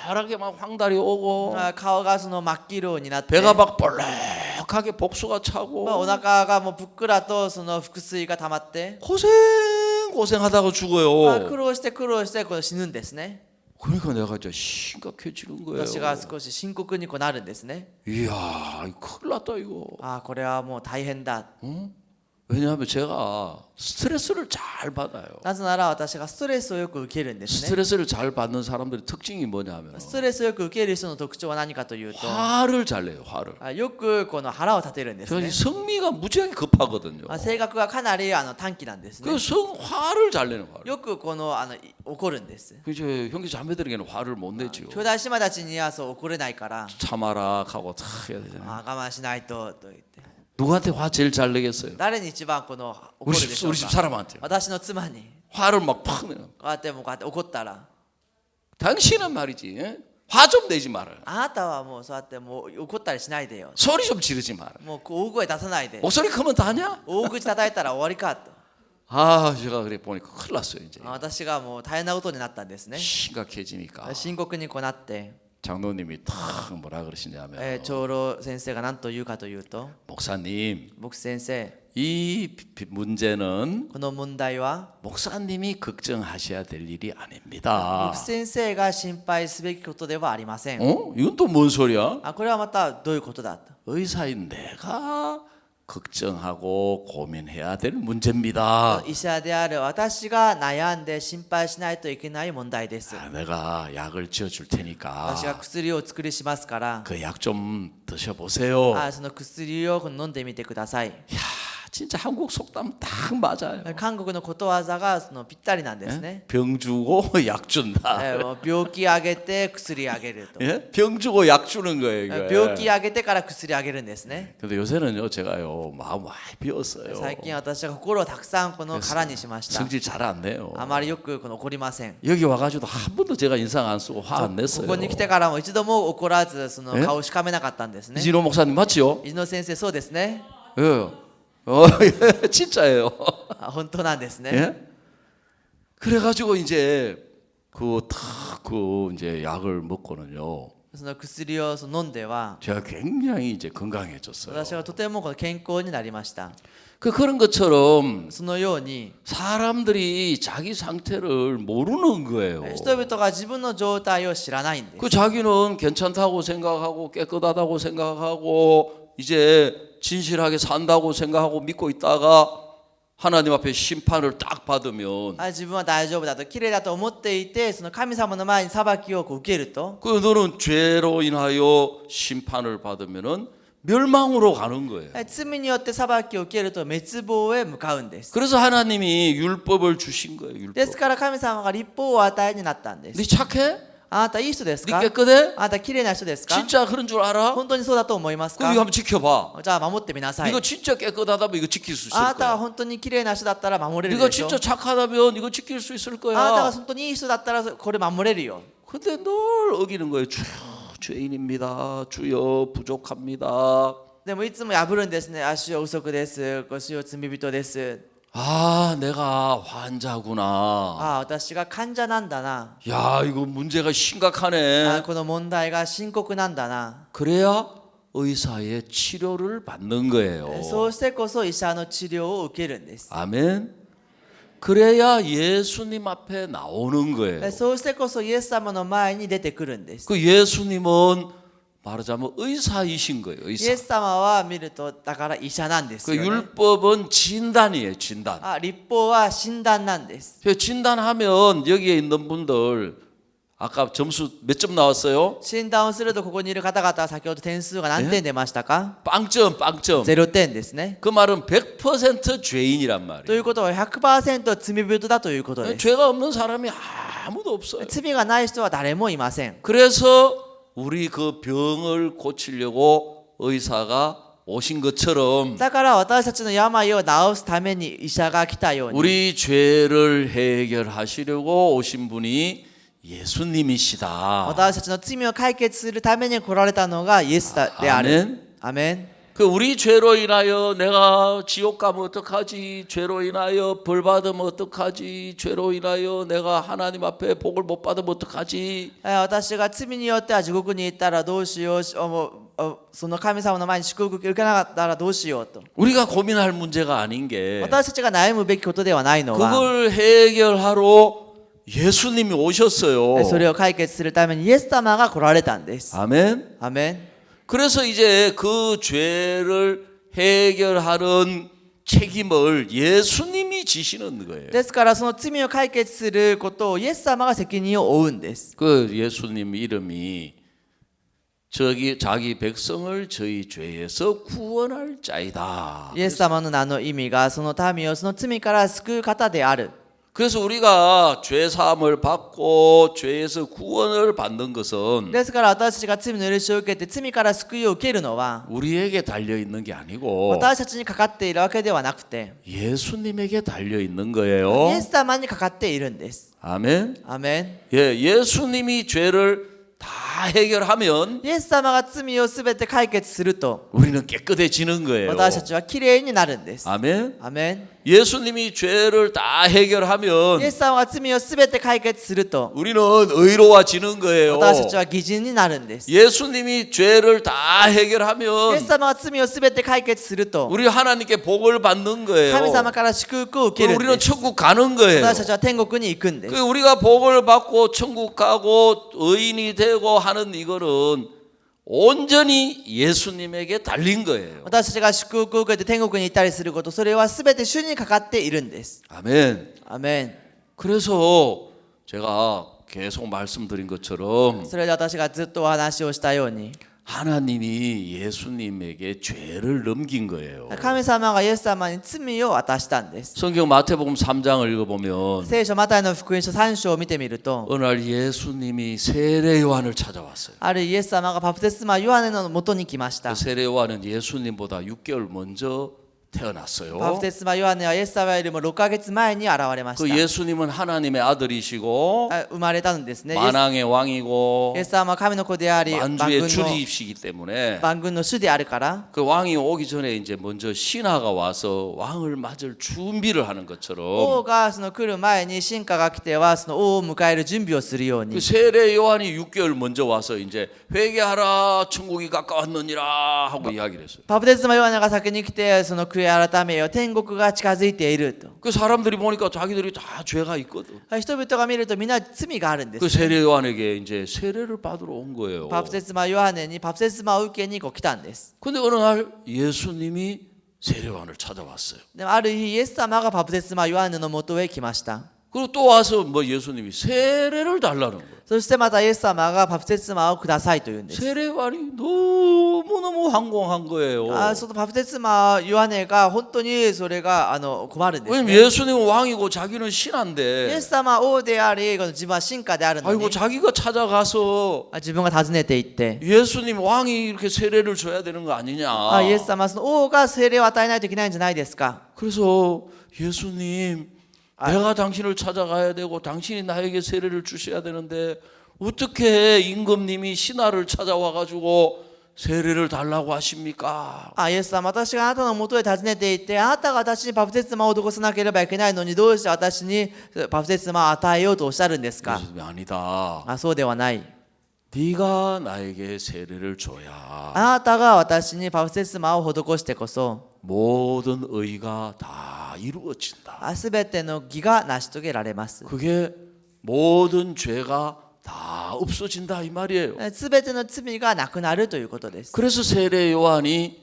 노랗게 막 황달이 오고 顔がその真っ黄色になって、 배가 막 볼록하게 복수가 차고 お腹がもうぷっくらとその腹水が溜まって、 고생하다가 苦 죽어요. 労してこの死ぬんですね。 그러니까 내가 이제 심각해지는 거예요. 私が少し深刻になるんですね。 이야 큰일 났다 이거. これはもう大変だ。 왜냐하면 제가 스트레스를 잘 받아요. なぜなら私がストレスをよく受けるんですね。 스트레스를 잘 받는 사람들의 특징이 뭐냐면 ストレスをよく受ける人の特徴は何かというと、 화를 잘 내요. 화를. よくこの腹を立てるんです 제가 ね 이 。 성미가 무지하게 급하거든요. 性格がかなり短気なんですね。 그 화를 잘 내는 화를. よく怒るんです。 이제 형제 자매들에게는 화를 못 내지요. 兄弟姉妹たちにはそう怒れないから、 참아라 하고 다 해야 되잖아요. 我慢しないとと言って、 누구한테 화 제일 잘 내겠어요? 誰に一番怒る 우리 で 집 しょう 우리 집 か。 사람한테 私の妻に 화를 막 팍 내요. こうやって怒ったら、 당신은 말이지 화 좀 내지 말아요. あなたはもうそうやってもう怒ったりしないでよ。 소리 좀 지르지 말아요. もう大声出さないで。 목소리 크면 다냐? 大口叩いたら終わりかと。 아 제가 그래 보니까 큰일 났어요 이제. 私がもう大変なことになったんですね。 심각해지니까 深刻になって、 장로님이 탁 뭐라 그러시냐면 長老先生が何と言うかというと、 목사님 牧師先生、 이 문제는 この問題は 목사님이 걱정하셔야 될 일이 아닙니다. 牧師先生が心配すべきことではありません。 이건 또 뭔 소리야? これはまたどういうことだと。 의사인 내가 걱정하고 고민해야 될 문제입니다. 医者である私が悩んで心配しないといけない問題です。 내가 약을 지어줄 테니까 私が薬をお作りしますから、 그 약 좀 드셔보세요. その薬を飲んでみてください。 야, 진짜 한국 속담 딱 맞아요. 韓国のことわざがそのぴったりなんですね。 병 주고 약 준다. もう病気あげて薬あげると。 예? 병 주고 약 주는 거예요. 이거. 病気あげてから薬あげるんですね。 근데 요새는요 제가요 마음 많이 비웠어요. 最近私は心をたくさんこの空にしました。 성질 잘 안 내요. あまりよくこの怒りません。 여기 와가지고도 한 번도 제가 인상 안 쓰고 화 안 こ 냈어요. こに来てからも一度も怒らずそのえ顔をしかめなかったんですね。 이진호 목사님 맞지요? 伊野先生そうですね。 예. 진짜예요. あ本当なんですね。 예? 그래가지고 이제 그 이제 약을 먹고는요. その薬をその飲んでは 제가 굉장히 이제 건강해졌어요. 私はとてもこの健康になりました。 그런 것처럼 そのように 사람들이 자기 상태를 모르는 거예요. 人々が自分の状態を知らないんです。 그 자기는 괜찮다고 생각하고 깨끗하다고 생각하고 이제 진실하게 산다고 생각하고 믿고 있다가 하나님 앞에 심판을 딱 받으면 自分は大丈夫だと綺麗だと思っていてその神様の前に裁きをこう受けると 그 너는 죄로 인하여 심판을 받으면은 멸망으로 가는 거예요. 罪によって裁きを受けると滅亡へ向かうんです。 그래서 하나님이 율법을 주신 거예요. 율법. ですから神様が立法を与えになったんで 네 す。 착해? あなたいい人です 네 か？ 깨끗해? あなた綺麗な人ですか？ 진짜 그런 줄 알아? 本当にそうだと思いますか？ 그럼 이거 한번 지켜봐. じゃあ守ってみなさい。 이거 진짜 깨끗하다면 이거 지킬 수 있을 あなたは 거야. 本当に綺麗な人だったら守れる 네가 でしょ。 진짜 착하다면 이거 지킬 수 있을 あなたが 거야. 本当にいい人だったらこれ守れるよ。 근데 늘 어기는 거예요. 주여 죄인입니다. 주여 부족합니다. でもいつも破るんですね。足を不足です。腰を罪人です。 아 내가 환자구나. 私が患者なんだな。 야 이거 문제가 심각하네. この問題が深刻なんだな。 그래야 의사의 치료를 받는 거예요. そうしてこそ医者の治療を受けるんです。 아멘. 그래야 예수님 앞에 나오는 거예요. そうしてこそイエス様の前に出てくるんです。 그 예수님은 말하자면 의사이신 거예요. イエ 의사. ス様は見るとだから医者なんです 그 よね。 율법은 진단이에요. 진단. 立法は診断なんです。 그 진단하면 여기에 있는 분들 아까 점수 몇 점 나왔어요? 診断をするとここにいる方々は先ほど点数が何点出ましたか？ 빵점. 0点ですね。 그 말은 100% 죄인이란 말이에요. ということは 100% 罪人だということです。 죄가 없는 사람이 아무도 없어요. 罪がない人は誰もいません。 그래서 우리 그 병을 고치려고 의사가 오신 것처럼 だから私たちの病を治すために医者が来たように 우리 죄를 해결하시려고 오신 분이 예수님이시다. 私たちの罪を解決するために来られたのがイエスである。アメン。 그 우리 죄로 인하여 내가 지옥 가면 어떡하지? 죄로 인하여 벌 받으면 어떡하지? 죄로 인하여 내가 하나님 앞에 복을 못 받으면 어떡하지? 私が罪によっては地獄に行ったらどうしよう、その神様の前に祝福受けなかったらどうしようと。 우리가 고민할 문제가 아닌 게 私たちが悩むべきことではないのは、 그걸 해결하러 예수님이 오셨어요. それを解決するためにイエス様が来られたんです。 아멘. アメン。 그래서 이제 그 죄를 해결하는 책임을 예수님이 지시는 거예요. ですからその罪を解決することをイエス様が責任を負うんです。 그 예수님 이름이 자기 백성을 저희 죄에서 구원할 자이다. イエス様の名の意味がその民をその罪から救う方である。 그래서 우리가 죄 사함을 받고 죄에서 구원을 받는 것은 ですから私たちが罪の許しを受けて罪から救いを受けるのは 우리에게 달려 있는 게 아니고 私たちにかかっているわけではなくて 예수님에게 달려 있는 イ 거예요. エス様にかかっているんです。 아멘. アメン。 예, 예수님이 죄를 다 해결하면 イエス様が罪をすべて解決すると 우리는 깨끗해지는 거예요. 私たちはきれいになるんです。 아멘. アメン。 예수님이 죄를 다 해결하면 イエス様が罪をすべて解決すると 우리는 의로워지는 거예요. 私たちは義人になるんです。イ 예수님이 죄를 다 エ 해결하면 ス様が罪をすべて解決すると 우리 하나님께 복을 받는 거예요. 神様から祝福を受けるん 우리는 です。 천국 가는 거예요. 私たちは天国に行くんです 그 。 우리가 복을 받고 천국 가고 의인이 되고 하는 이거는 온전히 예수님에게 달린 거예요. 私たちが祝福を受けて天国に行ったりすること、それはすべて主にかかっているんです。 아멘. アメン。 그래서 제가 계속 말씀드린 것처럼 それで私がずっとお話をしたように、 하나님이 예수님에게 죄를 넘긴 거예요. 神様がイエス様に罪を渡したんです。 성경 마태복음 3장을 읽어보면 聖書マタイの福音書3章を見てみると、 어느 날 예수님이 세례 요한을 찾아왔어요. あるイエス様がバプテスマヨハネのもとに来ました。 그 세례 요한은 예수님보다 6개월 먼저 태어났어요. バプテスマヨハネはイエス様よりも6ヶ月前に現れまし 그 た。 예수님은 하나님의 아들이시고 生まれたんですね。 만왕의 왕이고 イエス様は神の子であり、万 만주의 軍の 주이시기 때문에 万軍の主であるから、 그 왕이 오기 전에 이제 먼저 신하가 와서 왕을 맞을 준비를 하는 王 것처럼 がその来る前に神下が来てはその王を迎える準備をするよう 그 に、 세례 요한이 6개월 먼저 와서 이제 회개하라 천국이 가까웠느니라 하고 이야기를 했어요. バプテスマヨハネが先に来て、その悔い改めよ、天国が近づいていると。 그 사람들이 보니까 자기들이 다 죄가 있거든. 人々が見るとみんな罪があるんで 그 す。 세례 요한에게 이제 세례를 받으러 온 거예요. バプテスマヨハネにバプテスマを受けに来たんです。 근데 어느 날 예수님이 세례 요한을 찾아왔어요. でもある日イエス様がバプテスマヨハネのもとへ来ました。 그리고 또 와서 뭐 예수님이 세례를 달라는 거예요. そしてまたイエス様がバプテスマをくださいと言うんです。 세례 요한이 너무너무 황공한 거예요. そのバプテスマヨハネが本当にそれが困るんです 왜냐면 ね。 예수님은 왕이고 자기는 イエ スス様は王であり、自分は神下であるの 아이고 に、 자기가 찾아가서 自分が訪ねて行って、 예수님 왕이 이렇게 세례를 줘야 되는 거 아니냐. イエス様、その王が聖霊を与えないといけないんじゃないですか。 그래서 예수님 내가 당신을 찾아가야 되고 당신이 나에게 세례를 주셔야 되는데 어떻게 임금님이 신하를 찾아와 가지고 세례를 달라고 하십니까? イエス様、私があなたのもとへ訪ねて行って、あなたが私にバプテスマを施さなければいけないのに、どうして私にバプテスマを与えようとおっしゃるんですか。 예수님이 아니다. そうではない。 네가 나에게 세례를 あ 줘야 なたが私にバプテスマを施してこそ、 모든 의가 다 이루어진다. すべての義が成し遂げられます。 그게 모든 죄가 다 없어진다 이 말이에요. すべての罪がなくなるということです。 그래서 세례 요한이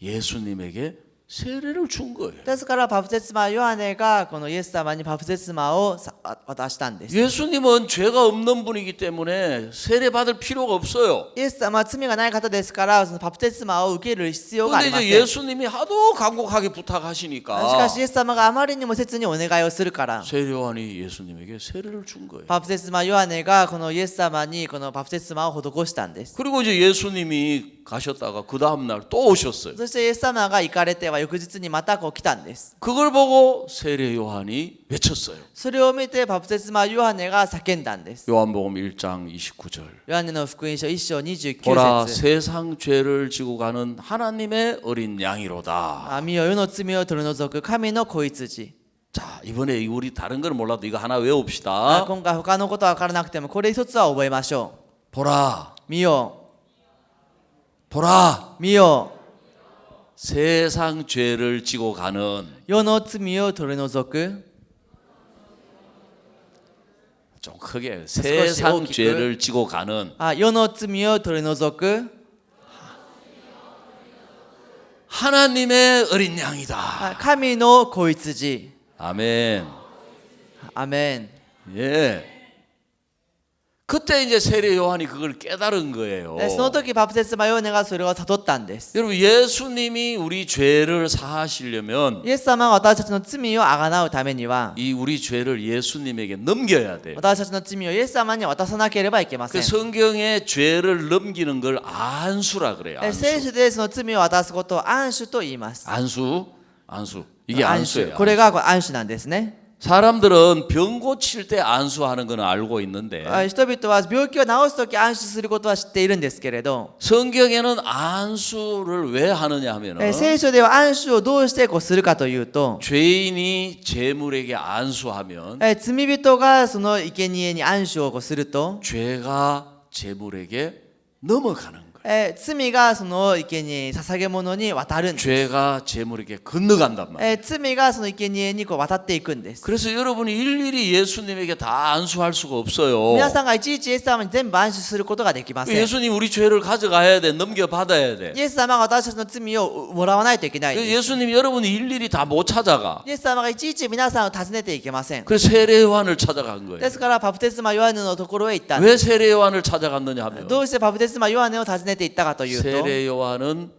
예수님에게 세례를 준 거예요. ですからバプテスマヨハネがこのイエス様にバプテスマを渡したんです。 예수님은 죄가 없는 분이기 때문에 세례 받을 필요가 없어요. イエス様は罪がない方ですから、そのバプテスマを受ける必要があ 근데 りません。 이제 예수님이 하도 간곡하게 しか 부탁하시니까 しイエス様があまりにも切にお願いをするから、 세례 요한이 예수님에게 세례를 준 거예요. バプテスマヨハネがこのイエス様にこのバプテスマを施したんです。 그리고 이제 예수님이 가셨다가 그 다음 날 또 오셨어요. そしてイエス様が行かれては翌日にまた来たんです。 그걸 보고 세례 요한이 외쳤어요. それを見てバプテスマヨハネが叫んだんです。 요한복음 1장 29절. ヨハネの福音書1章29 보라 節。 세상 죄를 지고 가는 하나님의 어린 양이로다. 見よ世の罪を取り除く神の子羊。 자, 이번에 우리 다른 건 몰라도 이거 하나 외웁시다. 今回他のことは分からなくてもこれ一つは覚えましょ 보라 う。見よ 보라 見よ 세상 죄를 지고 가는 世の罪を取り除く 좀 크게 세상 오기고. 죄를 지고 가는 世の罪を取り除く 하나님의 어린 양이다. 神の子羊。 아멘. アメン。 예. 그때 이제 세례 요한이 그걸 깨달은 거예요. その時バプテスマヨハネがそれを悟ったんです。 여러분 예수님이 우리 죄를 사하시려면 イエス様が私たちの罪をあがなうためには、 이 우리 죄를 예수님에게 넘겨야 돼요. 私たちの罪をイエス様に渡さなければいけませ 그 ん。 성경에 죄를 넘기는 걸 안수라 그래요. 聖 안수. 書でその罪を渡すことを安守と言います。 안수. 이게 安 안수예요. 守。これが安守なんですね。 사람들은 병 고칠 때 안수하는 건 알고 있는데 人々は病気を治すとき安守することは知っているんですけれど、 성경에는 안수를 왜 하느냐 하면은 聖書では安守をどうしてするかというと、 죄인이 재물에게 안수하면 罪人がその生贄に安守をすると、 죄가 재물에게 넘어가는 거예요. 罪がその生贄に捧げ物に渡るんです。 죄가 재물에게 건너간단 말이에요. 罪がその生贄に渡っていくんです。 그래서 여러분이 일일이 예수님에게 다 안수할 수가 없어요. 皆さんがいちいちイエス様に全部安守することができません。イ 예수님 우리 죄를 가져가야 돼. 넘겨받아야 돼. エス様が私たちの罪をもらわないといけないんです。 예수님 여러분이 일일이 다 못 찾아가. イエス様がいちいち皆さんを訪ねていけません。 그래서 세례 요한을 찾아간 거예요. ですからバプテスマヨハネのところへ行ったん 왜 です。 세례 요한을 찾아갔느냐 하면 どうしてバプテスマヨハネを訪ねねていったかというと、 세례 요한은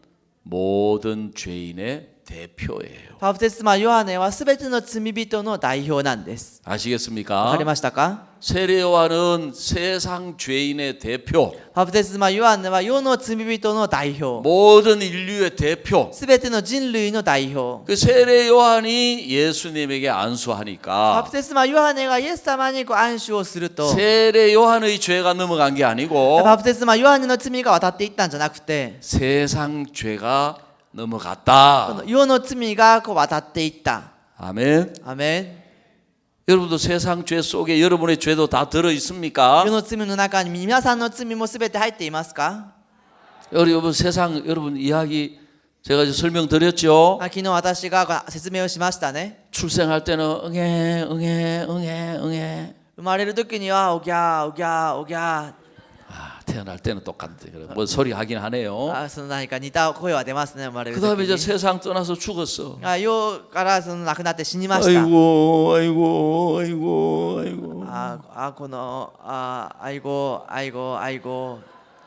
모든 죄인의 대표예요. バプテスマヨハネはすべての罪人の代表なんです。わか 아시겠습니까? りましたか？ 세례 요한은 세상 죄인의 대표, バプテスマヨハネは世の罪人の代表、 모든 인류의 대표. すべての人類の代表。 그 세례 요한이 예수님에게 バ 안수하니까 プテスマヨハネがイエス様に暗唱をすると、 세례 요한의 죄가 넘어간 게 아니고 バプテスマヨハネの罪が渡っていったんじゃなくて、 세상 죄가 こ 넘어갔다. の世の罪が渡っていった。 아멘. アメン。 여러분도 세상 죄 속에 여러분의 죄도 다 들어 있습니까? 世の罪の中に皆さんの罪もすべて入っていますか？ 여러분 세상 여러분 이야기 제가 이제 설명드렸죠. 昨日私が説明をしましたね。 출생할 때는 응애 응애 응애 응애. 生まれる時にはおぎゃーおぎゃーおぎゃ 아, 태어날 때는 똑같아. 뭐 소리 하긴 하네요. ー、その何か似た声は出ますね、生まれる 그 時 다음에 이제 に。 세상 떠나서 죽었어. 世から亡くなって死にました。 아이고 아이고 아이고 아이고. この愛護愛護愛護。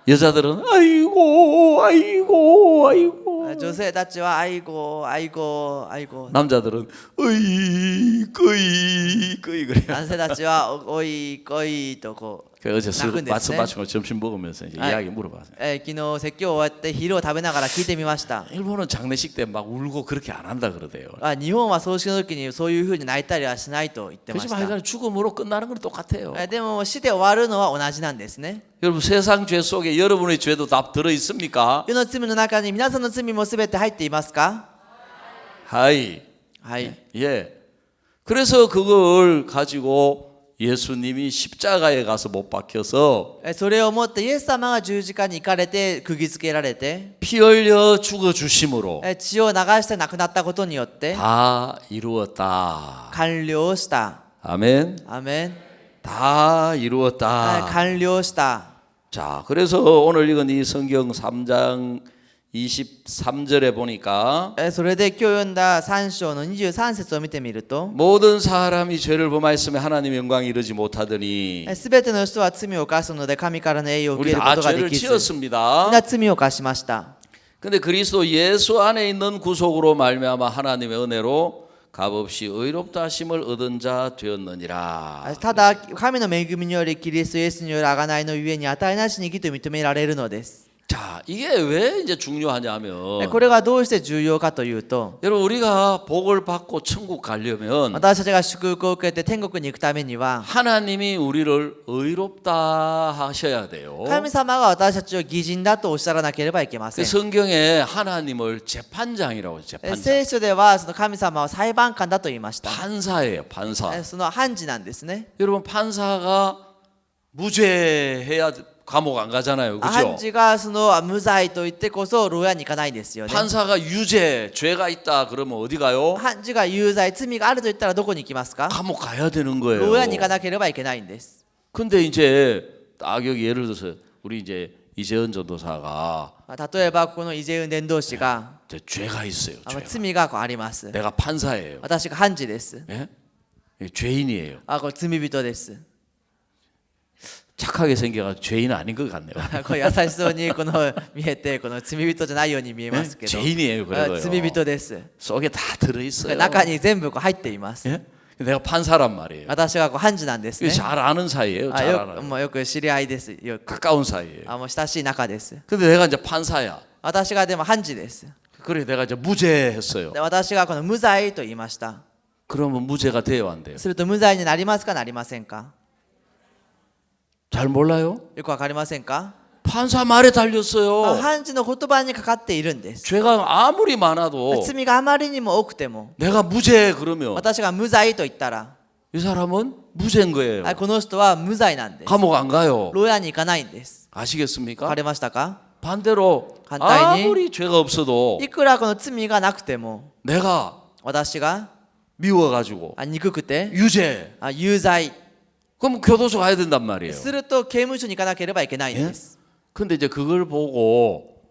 여자들은 아이고 아이고 아이고. 女性たちは愛護愛護愛護。 남자들은 어이 거이 거이 그래요. 男性たちはおいこいとこう。 그 어제 낙은 됐네. 마치고 점심 먹으면서 이제 아이. 이야기 물어봤어요. 昨日説教終わって昼を食べながら聞いてみました。 일본은 장례식 때 막 울고 그렇게 안 한다 그러대요. 日本は葬式の時にそういうふうに泣いたりはしないと言ってまし 그렇지만 た。 하여간 죽음으로 끝나는 건 똑같아요. でも死で終わるのは同じなんですね。 여러분 세상 죄 속에 여러분의 죄도 다 들어 있습니까? 世の罪の中に皆さんの罪もすべて入っていますか？ 하이. はい。 예. 그래서 그걸 가지고 예수님이 십자가에 가서 못 박혀서 それをもってイエス様が十字架に行かれて釘付けられて、 피 흘려 죽어 주심으로 血を流して亡くなったことによって 다 이루었다. 完了した。 아멘. アメン。 다 이루었다. 完了した。 자, 그래서 오늘 읽은 이 성경 3장 23절에 보니까 それで今日読んだ3章の23節を見てみると、 모든 사람이 죄를 범하였으면 하나님의 영광에 이르지 못하더니 すべての人は罪を犯すので神からの栄誉を受 우리 けるこ 다 とがで 죄를 きず、 지었습니다. みんな罪を犯しました。 근데 그리스도 예수 안에 있는 구속으로 말미암아 하나님의 은혜로 값없이 의롭다 하심을 얻은 자 되었느니라. ただ神の恵みによりキリストイエスによる贖いのゆえに値なしに義と認められるのです。 자, 이게 왜 이제 중요하냐면 これがどうして重要かというと、 여러분 우리가 복을 받고 천국 가려면 私たちが祝福を受けて天国に行くためには、 하나님이 우리를 의롭다 하셔야 돼요. 神様が私たちを義人だとおっしゃらなければいけませ 그 ん。 성경에 하나님을 재판장이라고 해요. 재판장. 聖書ではその神様は裁判官だと言いました。 판사예요, 판사. その判事なんですね。 여러분 판사가 무죄해야 감옥 안 가잖아요. 그죠? 判事がその無罪と言ってこそ牢屋に行かないですよね。 판사가 유죄, 죄가 있다 그러면 어디 가요? 判事が有罪、罪があると言ったらどこに行きますか？ 감옥 가야 되는 거예요. 牢屋に行かなければいけないんです。 근데 이제 딱 여기 예를 들어서 우리 이제 이재현 전도사가 例えばこのイジェウン伝道師が 이제 죄가 있어요. 죄가. 罪があります。 내가 판사예요. 私が判事です。 예? 죄인이에요. これ罪人です。 착하게 생겨가지고 죄인 아닌 것 같네요. これ優しそうにこの見えてこの罪人じゃないように見えますけど、 죄인이에요. 그래도요. 罪人です。 속에 다 들어 있어요. 中に全部入っています。 예? 내가 판사란 말이에요. 私が判事なんですね。 잘 아는 사이예요. 잘 よ 알아요. もうよく知り合いです。よく 가까운 사이예요. もう親しい仲です。 근데 내가 이제 판사야. 私がでも判事です。 그래 내가 이제 무죄했어요. で私がこの無罪と言いました。 그러면 무죄가 돼요, 안 돼요? すると無罪になりますかなりませんか？ 잘 몰라요? よくわかりませんか？ 판사 말에 달렸어요. 判事の言葉にかかっているんです。 죄가 아무리 많아도 罪があまりにも多くても 내가 무죄 그러면 私が無罪と言ったら、 이 사람은 무죄인 거예요. この人は無罪なんです。 감옥 안 가요. 牢屋に行かないんです。 아시겠습니까? わかりましたか？ 반대로 간단히 아무리 죄가 없어도 いくらこの罪がなくても 내가 私が 미워가지고 憎くて 유죄. 有罪 그럼 교도소 가야 된단 말이에요. すると刑務所に行かなければいけないんです。 근데 이제 그걸 보고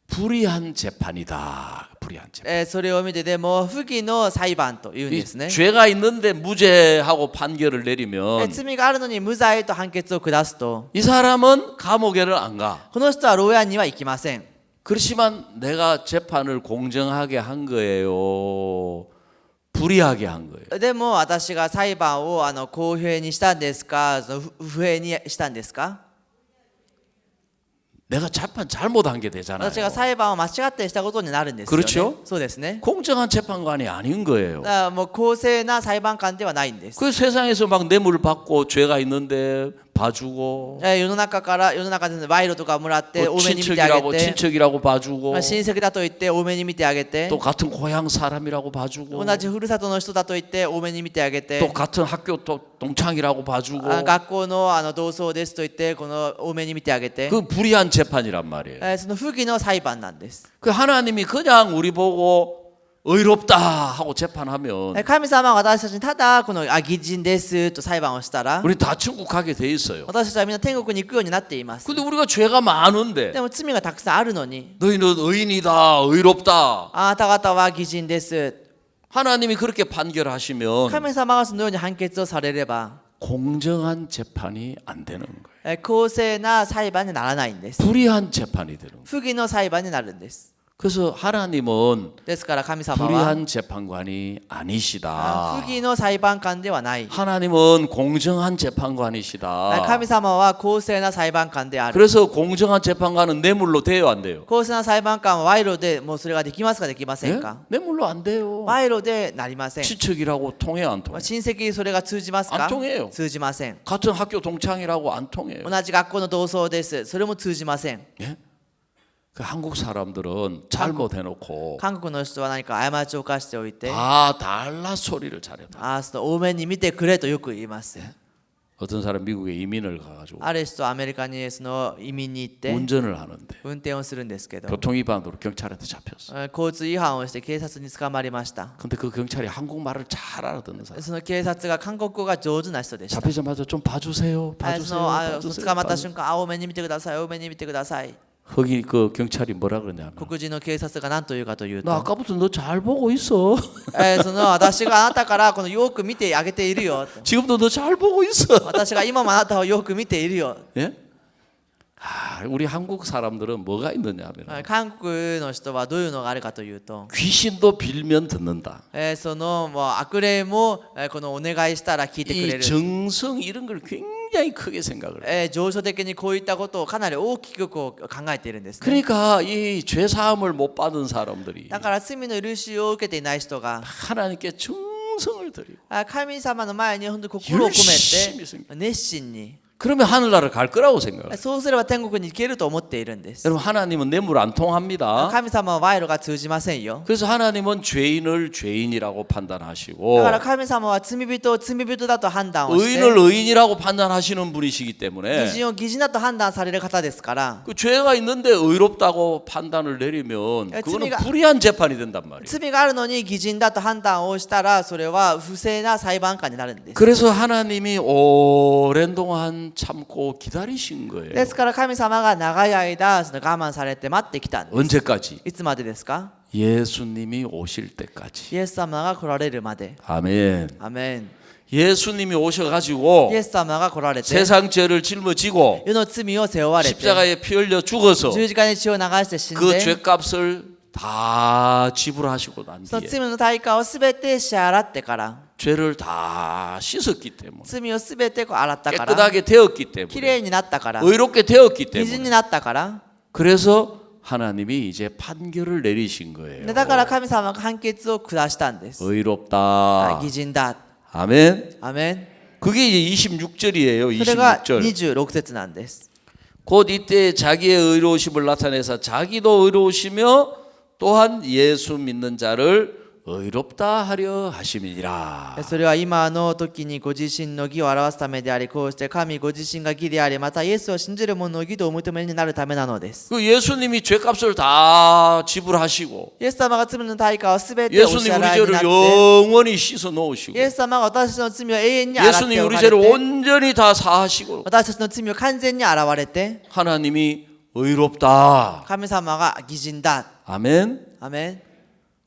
불의한 재판이다. 불의한 재판. それを見てでも不義の裁判というんですね。 죄가 있는데 무죄하고 판결을 내리면 罪があるのに無罪と判決を下すと 이 사람은 감옥에를 안 가. この人は牢屋には行きません。 그렇지만 내가 재판을 공정하게 한 거예요. 불의하게 한 거예요. でも私が裁判を公平にしたんですか、不平にしたんですか。 내가 재판 잘못한 게 되잖아요. 私が裁判を間違ってしたことになるんですよね。 그렇죠? そうですね。 공정한 재판관이 아닌 거예요. だからもう公正な裁判官ではないんです。 그 세상에서 막 뇌물을 받고 죄가 있는데 봐주고 世の中で賄賂とかもらって多 또 めに見てあげ 친척이라고 て、 친척이라고 봐주고 親戚だと言って多めに見てあげて、 또 같은 고향 사람이라고 봐주고 同じふるさとの人だと言って多めに見てあげて、 또 같은 학교 또 동창이라고 봐주고 学校の同窓ですと言ってこの多めに見てあげて、 그 불의한 재판이란 말이에요. その不義の裁判なんです。 그 하나님이 그냥 우리 보고 의롭다 하고 재판하면 神様が私たちにただこの義人ですと裁判をしたら、 우리 다 천국 가게 돼 있어요. 私たちはみんな天国に行くようになっています。 근데 우리가 죄가 많은데 でも罪がたくさんあるのに、 너희는 의인이다 의롭다 あなた方は義人です。 하나님이 그렇게 판결하시면 神様がそのように判決をされれば、 공정한 재판이 안 되는 거예요. 公正な裁判にならないんです。 불의한 재판이 되는 거예요. 不義の裁判になるんです。 그래서 하나님은 ですから神様は 불의한 재판관이 아니시다. 不義の裁判官ではない。 하나님은 공정한 재판관이시다. 神様は公正な裁判官である。 그래서 공정한 재판관은 뇌물로 돼요, 안 돼요? 公正な裁判官は賄賂でもうそれができますかできません 예? か。 뇌물로 안 돼요. 賄賂でなりません。 친척이라고 통해 안 통해? 親戚それが通じますか。 안 통해요. 通じません。 같은 학교 동창이라고 안 통해요. 同じ学校の同窓です。それも通じません。 예? 그 한국 사람들은 잘못해놓고 韓国の人は何か過ちを犯しておいて、 다 달라 소리를 잘해요. その多めに見てくれとよく言います。 어떤 사람 미국에 이민을 가가지고 ある人はアメリカにその移民に行って 운전을 하는데 運転をするんですけど、 교통위반으로 경찰한테 잡혔어. 交通違反をして警察に捕まりました。 근데 그 경찰이 한국말을 잘 알아듣는 사람. その警察が韓国語が上手な人でした。 잡히자마자 좀 봐주세요. そ 봐주세요. の 봐주세요. 捕まった瞬間、多めに見てください、多めに見てください。 거기 그 경찰이 뭐라 그러냐면 黒人の警察が何と言うかという 나 と、 아까부터 너 잘 보고 있어. その私があなたからこのよく見てあげているよ。 지금도 너 잘 보고 있어. 私が今もあなたをよく見ているよ。 예? 우리 한국 사람들은 뭐가 있느냐 하면 韓国の人はどういうのがあるかというと、 귀신도 빌면 듣는다. そのもう悪霊もこのお願いしたら聞いてくれ 이 る。 정성 이런 걸 굉장히 크게 생각을 해요. 情緒的にこういったことをかなり大きくこう考えているんですね。 그러니까 이 죄 사함을 못 받은 사람들이 だから罪の許しを受けていない人が 하나님께 정성을 드리고 神様の前に本当に心を込 열심히 め 섬깁니다. て熱心に、 그러면 하늘나라를 갈 거라고 생각해요. そうすれば天国に行けると思っているんです。 여러분 하나님은 뇌물 안 통합니다. 神様は賄賂が通じませんよ。 그래서 하나님은 죄인을 죄인이라고 だ 판단하시고 から神様は罪人を罪人だと判断をして、 의인을 의인이라고 판단하시는 분이시기 義 때문에 人を義人だと判断される方ですから、 그 죄가 있는데 의롭다고 판단을 내리면 그거는罪が- 불의한 재판이 된단 말이에요. 罪があるのに義人だと判断をしたら、それは不正な裁判官になるんです。 그래서 하나님이 오랜 동안 참고 기다리신 거예요. ですから神様が長い間その我慢されて待ってきたんです。 언제까지? いつまでですか。 예수님이 오실 때까지. イエス様が来られるまで。 아멘. アメン。 예수님이 오셔가지고 イエス様が来られて、 세상 죄를 짊어지고 世の罪を背負われて、 십자가에 피 흘려 죽어서 十字架に血を流して死ん 그 で、 죄값을 다 지불하시고 난 その 뒤에 罪の対価をすべて支払ってから、 죄를 다 씻었기 때문에 罪をすべて洗ったから、 깨끗하게 되었기 き 때문에 れいになったから、 의롭게 되었기 義人に 때문에 なったから、 그래서 하나님이 이제 판결을 내리신 거예요. だから神様が判決を下したんです。 의롭다. 義人だ。 아멘. アメン。 그게 이제 26절이에요. それが 26절. 26節なんです。 곧 이때 자기의 의로우심을 나타내서 자기도 의로우시며 또한 예수 믿는 자를 의롭다 하려 하심이니라. それは今の時にご自身の義を表すためであり、こうして神ご自身が義であり、またイエスを信じる者の義とお認めになるためなのです。 그 예수님이 죄값을 다 지불하시고 イエス様が罪の対価をすべてお支 예수님 払 우리 いにな 죄를 って、 영원히 씻어 놓으시고 イエス様が私の罪を永遠に洗っ 예수님 てお 우리 ら 죄를 れて、 온전히 다 사하시고 私たちの罪を完全に洗われて、 하나님이 의롭다. 神様が義人だ。 아멘. アメン。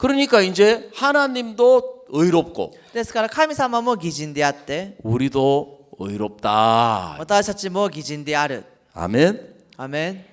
그러니까 이제 하나님도 의롭고 ですから神様も義人であって 우리도 의롭다. 私たちも義人である。 아멘. アメン。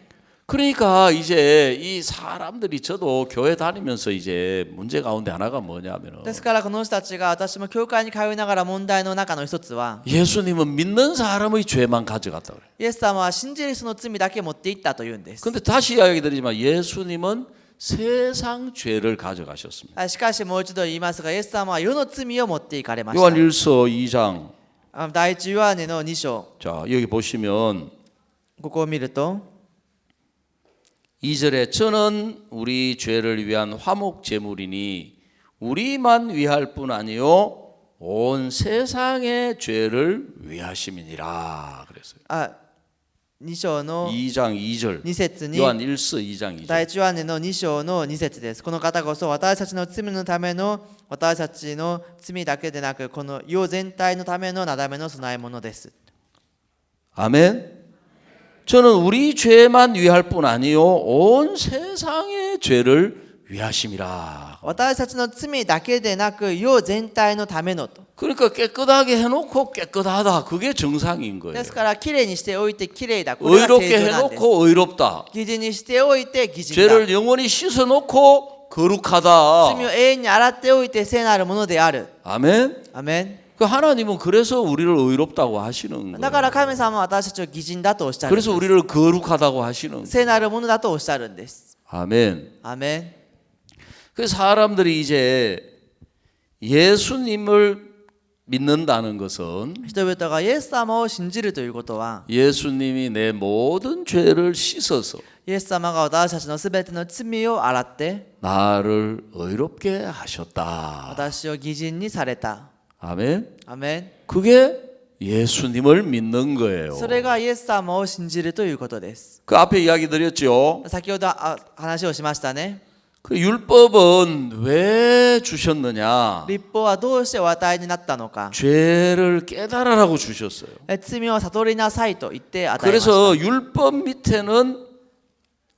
그러니까 이제 이 사람들이 저도 교회 다니면서 이제 문제 가운데 하나가 뭐냐면은 ですからこの人たちが私も教会に通いながら問題の中の一つは 예수님은 믿는 사람의 죄만 가져갔다 그래요. イエス様は信じる人の罪だけ持っていったというんです。 근데 다시 이야기 드리지만 예수님은 세상 죄를 가져가셨습니다. しかしもう一度言いますがイエス様は世の罪を持っていかれました。 요한일서 2장 第一ヨハネの2章 자 여기 보시면 ここを見ると 2절에 저는 우리 죄를 위한 화목 제물이니 우리만 위할 뿐 아니요 온 세상의 죄를 위하심이니라 그랬어요. 2章の 2장 2절 2節に 요한일서 2장 第 2절 一ヨハネの2章の2節です。この方こそ私たちの罪のための私たちの罪だけでなくこの世全体のためのなだめの備え物です。 아멘. 저는 우리 죄만 위할 뿐 아니요 온 세상의 죄를 위하심이라. 私たちの罪だけでなく世全体のためのと。 그러니까 깨끗하게 해놓고 깨끗하다. 그게 정상인 거예요. ですからきれいにしておいてきれいだ。これが正 의롭게 常なんです。 해놓고 의롭다. 義人にしておいて義人だ。 죄를 영원히 씻어놓고 거룩하다. 罪を永遠に洗っておいて聖なるものである。 아멘. アメン。 그 하나님은 그래서 우리를 의롭다고 하시는 だから 거예요. 神様は私たちを義人だとおっしゃるんです。 그래서 우리를 거룩하다고 하시는 거예요. 聖なるものだとおっしゃるんです。 아멘. アメン。 그 사람들이 이제 예수님을 믿는다는 것은 人々がイエス様を信じるということは 예수님이 내 모든 죄를 씻어서 イエス様が私たちのすべての罪を洗って 나를 의롭게 하셨다. 私を義人にされた。 아멘. アメン。 그게 예수님을 믿는 거예요. それがイエス様を信じるということです。 그 앞에 이야기 드렸죠. 先ほど話をしましたね。 그 율법은 왜 주셨느냐? 律法はどうしてお与えになったのか。 죄를 깨달으라고 주셨어요. 罪を悟りなさいと言って与えました。 그래서 율법 밑에는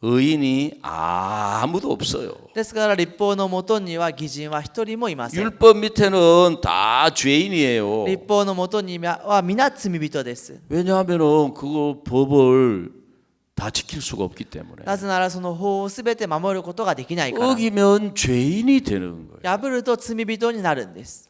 의인이 아무도 없어요. ですから律法のもとには義人は一人もいません。 율법 밑에는 다 죄인이에요. 律法のもとには皆罪人です。 왜냐하면은 그거 법을 다 지킬 수가 없기 때문에. なぜならその法をすべて守ることができないから。 어기면 죄인이 되는 거예요. 破ると罪人になるんです。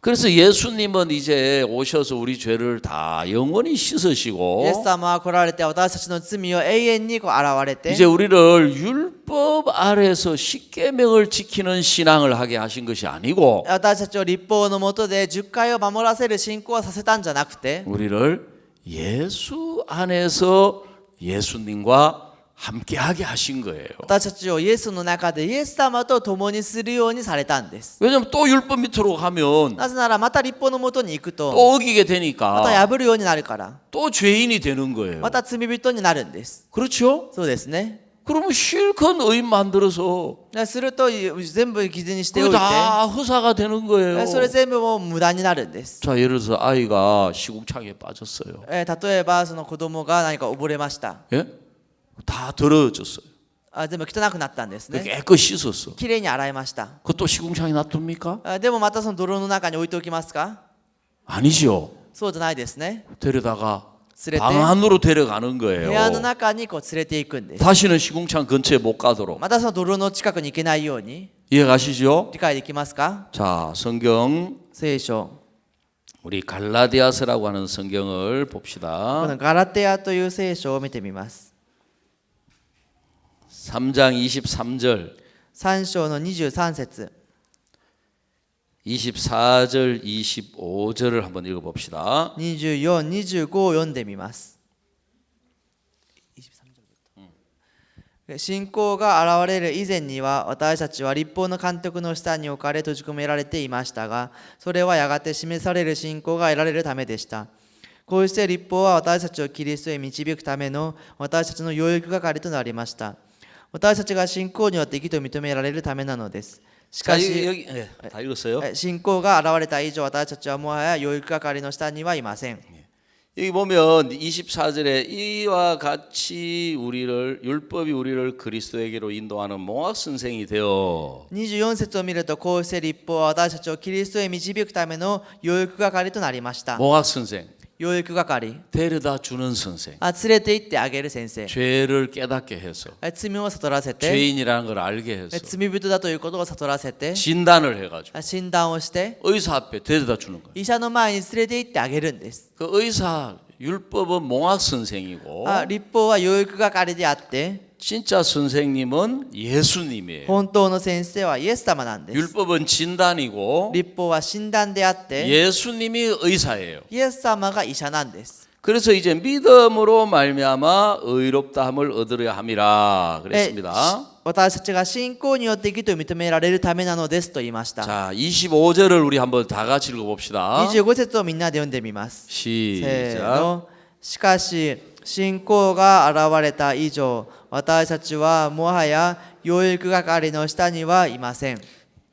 그래서 예수님은 이제 오셔서 우리 죄를 다 영원히 씻으시고 イエス様は来られて私たちの罪を永遠に現れて 이제 우리를 율법 아래서 십계명을 지키는 신앙을 하게 하신 것이 아니고 私たちを律法の下で10回を守らせる信仰をさせたんじゃなくて 우리를 예수 안에서 예수님과 함께하게 하신 거예요. 私たちをイエスの中でイエス様と共にするようにされたんです。 왜냐하면 또 율법 밑으로 가면 なぜならまた律法の下に行くと 또 어기게 また 되니까 破るようになるから 또 죄인이 되는 거예요. また罪人になるんです。 그렇죠? そうですね。 그러면 실컷 의인 만들어서 すると全部義人にしておい 그게 て 다 허사가 되는 거예요. それ全部もう無駄になるんです。 자, 예를 들어서 아이가 시궁창에 빠졌어요. 例えばその子供が何か溺れました。 예? 다 더러워졌어요. 全部汚くなったんですね。 깨끗이 씻었어. きれいに洗いました。 그것도 시궁창에 놔둡니까? でもまたその泥の中に置いておきますか？ 아니죠. そうじゃないですね。 데려다가 連れて 방 안으로 데려가는 部 거예요. 屋の中にこう連れていくんです。 다시는 시궁창 근처에 못 가도록. またその泥の近くに行けないように 이해가시죠? 理解できますか？ 자, 성경 聖書。 우리 갈라디아서라고 하는 성경을 こ 봅시다. のガラテヤという聖書を見てみます。 3장 23절, 3章の23節。 24절, 25절을 한번 읽어봅시다. 24、25を読んでみます。信仰が現れる以前には私たちは律法の監督の下に置かれ閉じ込められていましたが、それはやがて示される信仰が得られるためでした。こうして律法は私たちをキリストへ導くための私たちの養育係となりました。私たちが信仰によって義と認められるためなのです。し 자, かし 여기 다 읽었어요? 信仰が現れた以上私たちはもはや養育係の下にはいません。 여기 보면 24절에 이와 같이 율법이 우리를 그리스도에게로 인도하는 몽학 선생이 되어 24節を見ると、こうして立法は私たちをキリストへ導くための養育係となりました。 몽학 선생, 養育係、 데려다 주는 선생, 連れて行ってあげる先生、 죄를 깨닫게 해서 罪を悟らせて、 죄인이라는 걸 알게 해서 罪人だということを悟らせて、 진단을 해가지고 診断をして、 의사 앞에 데려다 주는 거예요. 医者の前に連れて行ってあげるんです。 그 의사 율법은 몽학 선생이고 立法は養育係であって、 진짜 선생님은 예수님이에요. 本当の先生はイエス様なんです。 율법은 진단이고 立法は診断であって、 예수님이 의사예요. イエス様が医者なんです。 그래서 이제 믿음으로 말미암아 의롭다함을 얻으려 함이라 그랬습니다. 私たちが信仰によって義と認められるためなのですと言いました。 자, 25절을 우리 한번 다 같이 읽어봅시다. 25節をみんなで読んでみます。せー 시작. の。しかし信仰が現れた以上、私たちはもはや養育係の下にはいません。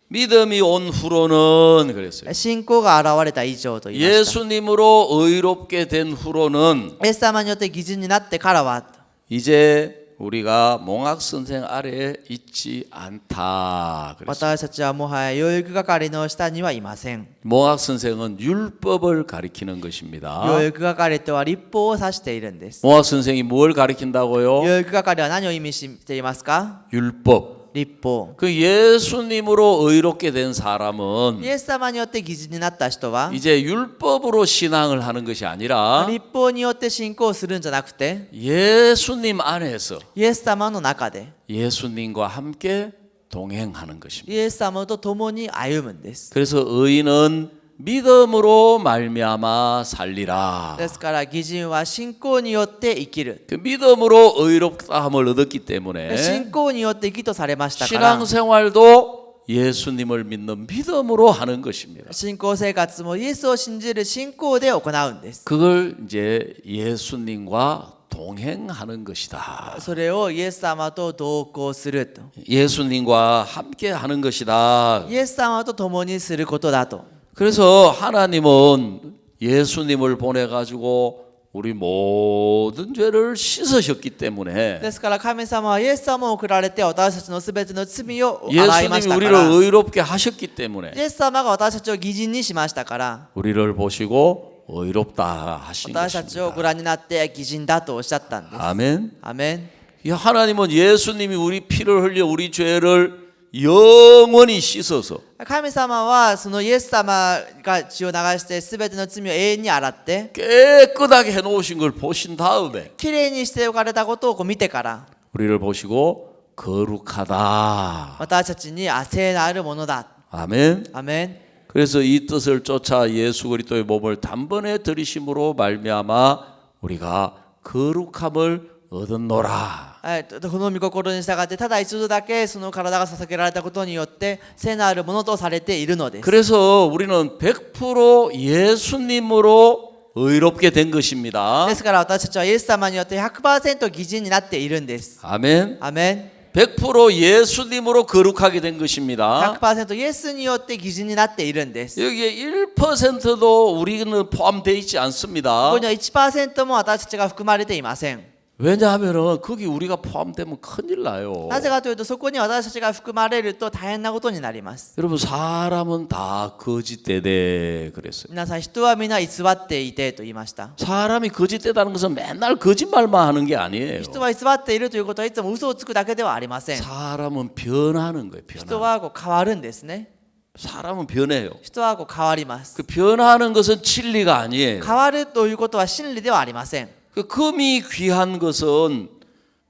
믿음이 온 후로는 그랬어요. 信仰が現れた以上と言いました。 예수님으로 의롭게 된 후로는 イエス様によって義人になってからは、 이제 우리가 몽학 선생 아래에 있지 않다 그랬어요. 私たちはもはや養育係の下にはいません。 몽학 선생은 율법을 가리키는 것입니다. 養育係とは立法を指しているんです。 몽학 선생이 뭘 가리킨다고요? 養育係は何を意味していますか？ 율법. 立法。 그 예수님으로 의롭게 된 사람은 イエス様によって義人になった人は、 이제 율법으로 신앙을 하는 것이 아니라 立法によって信仰するんじゃなくて、 예수님 안에서 イエス様の中で 예수님과 함께 동행하는 것입니다. イエス様と共に歩むんです。 그래서 의인은 믿음으로 말미암아 살리라. ですから義人は信仰によって生きる。 그 믿음으로 의롭다함을 얻었기 때문에 信仰によって義とされましたから、 신앙생활도 예수님을 믿는 믿음으로 하는 것입니다. 信仰生活もイエスを信じる信仰で行うんです。 그걸 이제 예수님과 동행하는 것이다. それをイエス様と同行すると。 예수님과 함께 하는 것이다. イエス様と共にすることだと。 그래서 하나님은 예수님을 보내 가지고 우리 모든 죄를 씻으셨기 때문에 ですから神様はイエス様を送られて私たちのすべての罪を洗いまし 예수님이 たか 우리를 ら、 의롭게 하셨기 때문에 イエス様が私たちを義人にしましたから、 우리를 보시고 의롭다 하신 私たちをご 것입니다. 覧になって義人だとおっしゃったんです。 아멘. アメン。 이 하나님은 예수님이 우리 피를 흘려 우리 죄를 영원히 씻어서 神様はそのイエス様が血を流してすべての罪を永遠に洗って 깨끗하게 해놓으신 걸 보신 다음에 きれいにしておかれたことを見てから、 우리를 보시고 거룩하다. 私たちに聖なるものだ。 아멘. アメン。 그래서 이 뜻을 쫓아 예수 그리스도의 몸을 단번에 들이심으로 말미암아 우리가 거룩함을 얻었노라. この御心に従ってただ一度だけその体が捧げられたことによって聖なるものとされているのです。 그래서 우리는 100% 예수님으로 의롭게 된 것입니다. ですから私たちはイエス様によって 100% 義人になっているんです。 아멘. アメン。 100% 예수님으로 거룩하게 된 것입니다. 100% イエスによって義人になっているんです。 여기에 1%도 우리는 포함되어 있지 こ 않습니다. こには 1% も私たちが含まれていません。 왜냐하면 거기 우리가 포함되면 큰일 나요. なぜかというと、そこに私たちが含まれると大変なことになります。 여러분 사람은 다 거짓되대 그랬어요. 皆さん、人は皆偽っていてと言いました。 사람이 거짓되다는 것은 맨날 거짓말만 하는 게 아니에요. 人は偽っているということはいつも嘘をつくだけではありません。 사람은 변하는 거예요. 人 변하는. はこう変わるんですね。 사람은 변해요. 人はこう変わります。 그 변하는 것은 진리가 아니에요. 変わるということは真理ではありません。 그 금이 귀한 것은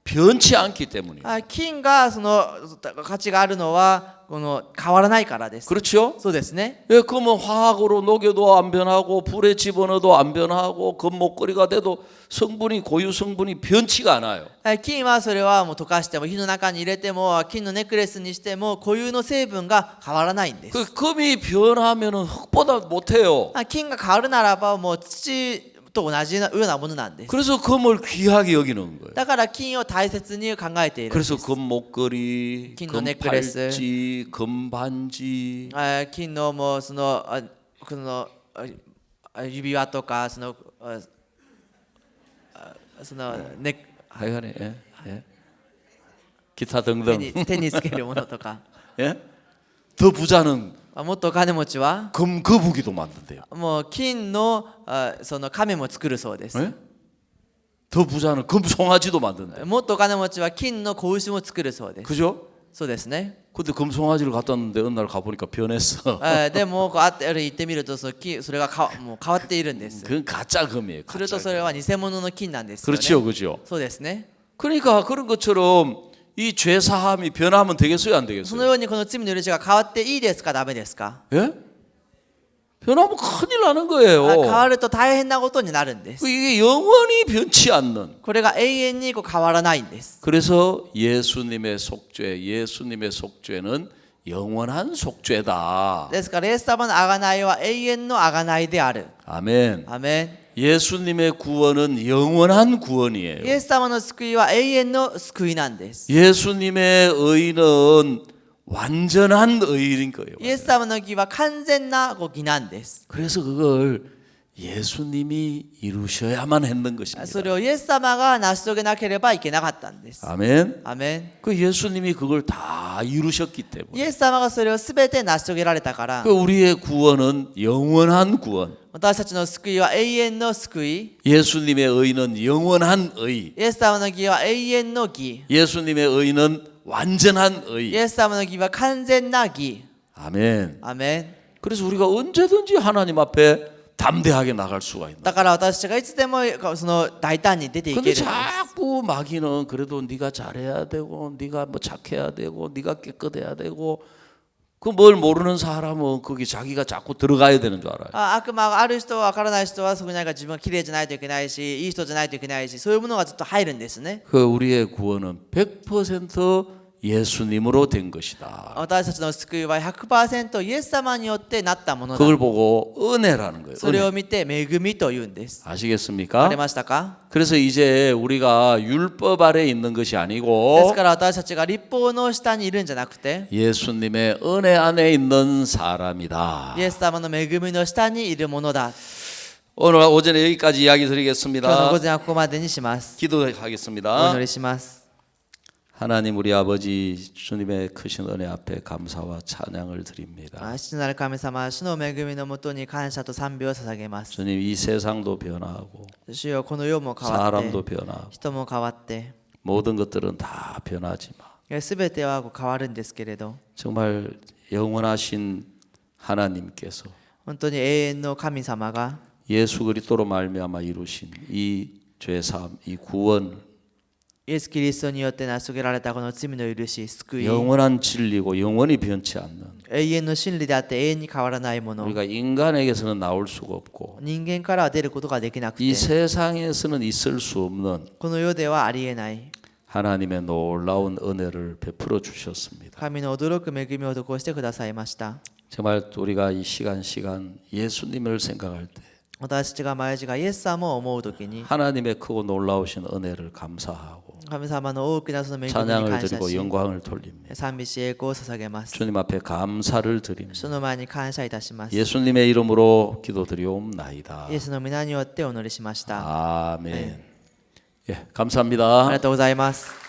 변치 않기 때문이에요. 金がその価値があるのはこの変わらないからです。 그렇죠? そうですね。 예, 금은 화학으로 녹여도 안 변하고 불에 집어넣어도 안 변하고 금목걸이가 돼도 성분이 고유 성분이 변치가 않아요. 金はそれはもう溶かしても火の中に入れても金のネックレスにしても固有の成分が変わらないんです。 그 금이 변하면은 흙보다 못해요. 金が変わるならばもう土と同じようなものなんです。 그래서 금을 귀하게 여기는 거예요. だから金を大切に考えているんです。 그래서 금목걸이, 긴 넥클래스. 금팔찌, 금반지 金のもうその指輪とかそのそのね 하여간에 예, 예. 기타 手 등등. につけるものとか 예? 더 부자는 もっとお金持ちは 금 거북이도 만든대요. もう金のその亀も作るそうです。 예? 더 부자는 금 송아지도 만든대. もっとお金持ちは金の子牛も作るそうです。 그죠? そうですね。 근데 금 송아지를 갖다 놨는데 어느 날 가보니까 변했어. でもこう行ってみるとそれがもう変わっているんです。 그건 가짜 금이에요. する 가짜 とそれは偽物の金なんですよね。 그렇죠, 그죠? そうですね。 그러니까 그런 것처럼 이 죄 사함이 변하면 되겠어요, 안 その 되겠어요? ようにこの罪の許しが変わっていいですかダメですか？ 예? 변하면 큰일 나는 変わ 거예요. ると大変なことになるんです。 이게 영원히 변치 않는. これが永遠に変わらないんです。 그래서 예수님의 속죄는 영원한 속죄다. ですからイエス様の贖いは永遠の贖いである。 아멘. アメン。 예수님의 구원은 영원한 구원이에요. イエス様の救いは永遠の救いなんです。 예수님의 의는 완전한 의인 거예요. イエス様の義は完全な義なんです。 그래서 그걸 예수님이 이루셔야만 했는 것입니다. それをイエス様が成し遂げなければいけなかったんです。 아멘. アメン。 그 예수님이 그걸 다 이루셨기 イ 때문에 エス様がそれをすべて成し遂げられたから 그 우리의 구원은 영원한 구원. 私たちの救いは永遠の救い。 예수님의 의는 영원한 의. イエス様の義は永遠の義。 예수님의 의는 완전한 イ 의. エス様の義は完全な義。 아멘. アメン。 그래서 우리가 언제든지 하나님 앞에 담대하게 나갈 수가 있다. だから私たちがいつでもその大胆に出ていけ 근데 るんです。 자꾸 마귀는 그래도 네가 잘해야 되고 네가 뭐 착해야 되고 네가 깨끗해야 되고 그 뭘 모르는 사람은 거기 자기가 자꾸 들어가야 되는 줄 알아요. 悪魔がある人は分からない人はそこになんか自分は綺麗じゃないといけないしいい人じゃないといけないしそういうものがずっと入るんですね。 그 우리의 구원은 100% 예수님으로 된 것이다. 私たちの救いは 100% イエス様によってなったものだ。 그걸 보고 은혜라는 거예요. それ 은혜. を見て恵みというんです。 아시겠습니까? わかりましたか？ 그래서 이제 우리가 율법 아래 있는 것이 です 아니고 から私たちが律法の下にいるんじゃなくて 예수님의 은혜 안에 있는 사람이다. イエス様の恵みの下にいるものだ。 오늘 오전에 여기까지 이야기 今日の 드리겠습니다. 午前はここまでにします。お 기도하겠습니다. 祈りします。 하나님 우리 아버지 주님의 크신 은혜 앞에 감사와 찬양을 드립니다. 父なる神様、主の恵みのもとに感謝と賛美を捧げます。 주님 이 세상도 변하고 主よ、この世も変わっ 사람도 て、 변하고 人も変わって、 모든 것들은 다 변하지만 すべては変わるんですけれど、 정말 영원하신 하나님께서 本当に永遠の神様が 예수 그리스도로 말미암아 이루신 이 죄사함, 이 구원 イエス・キリストによって成し遂げられたこの罪の許し、救い、 영원한 진리고 영원히 변치 않는 永遠の真理であって永遠に変わらないもの、 우리가 인간에게서는 나올 수가 없고 人間からは出ることができなく 이 て、 세상에서는 있을 수 없는 この世ではありえない 하나님의 놀라운 은혜를 베풀어 주셨습니다. 神の驚く恵みを施してくださいました。 정말 우리가 이 시간 예수님을 생각할 때 私たちが毎日がイエス様を思うときに 하나님의 크고 놀라우신 은혜를 감사하고 神様の大きなその恵みに 찬양을 感謝 드리고 し 영광을 돌립니다. 賛美し栄光を捧げます。 주님 앞에 감사를 드립니다. その前に感謝いたします。イ 예수님의 이름으로 기도드리옵나이다. エスの皆によってお祈りしました。 아멘. 예, 감사합니다. ありがとうございます。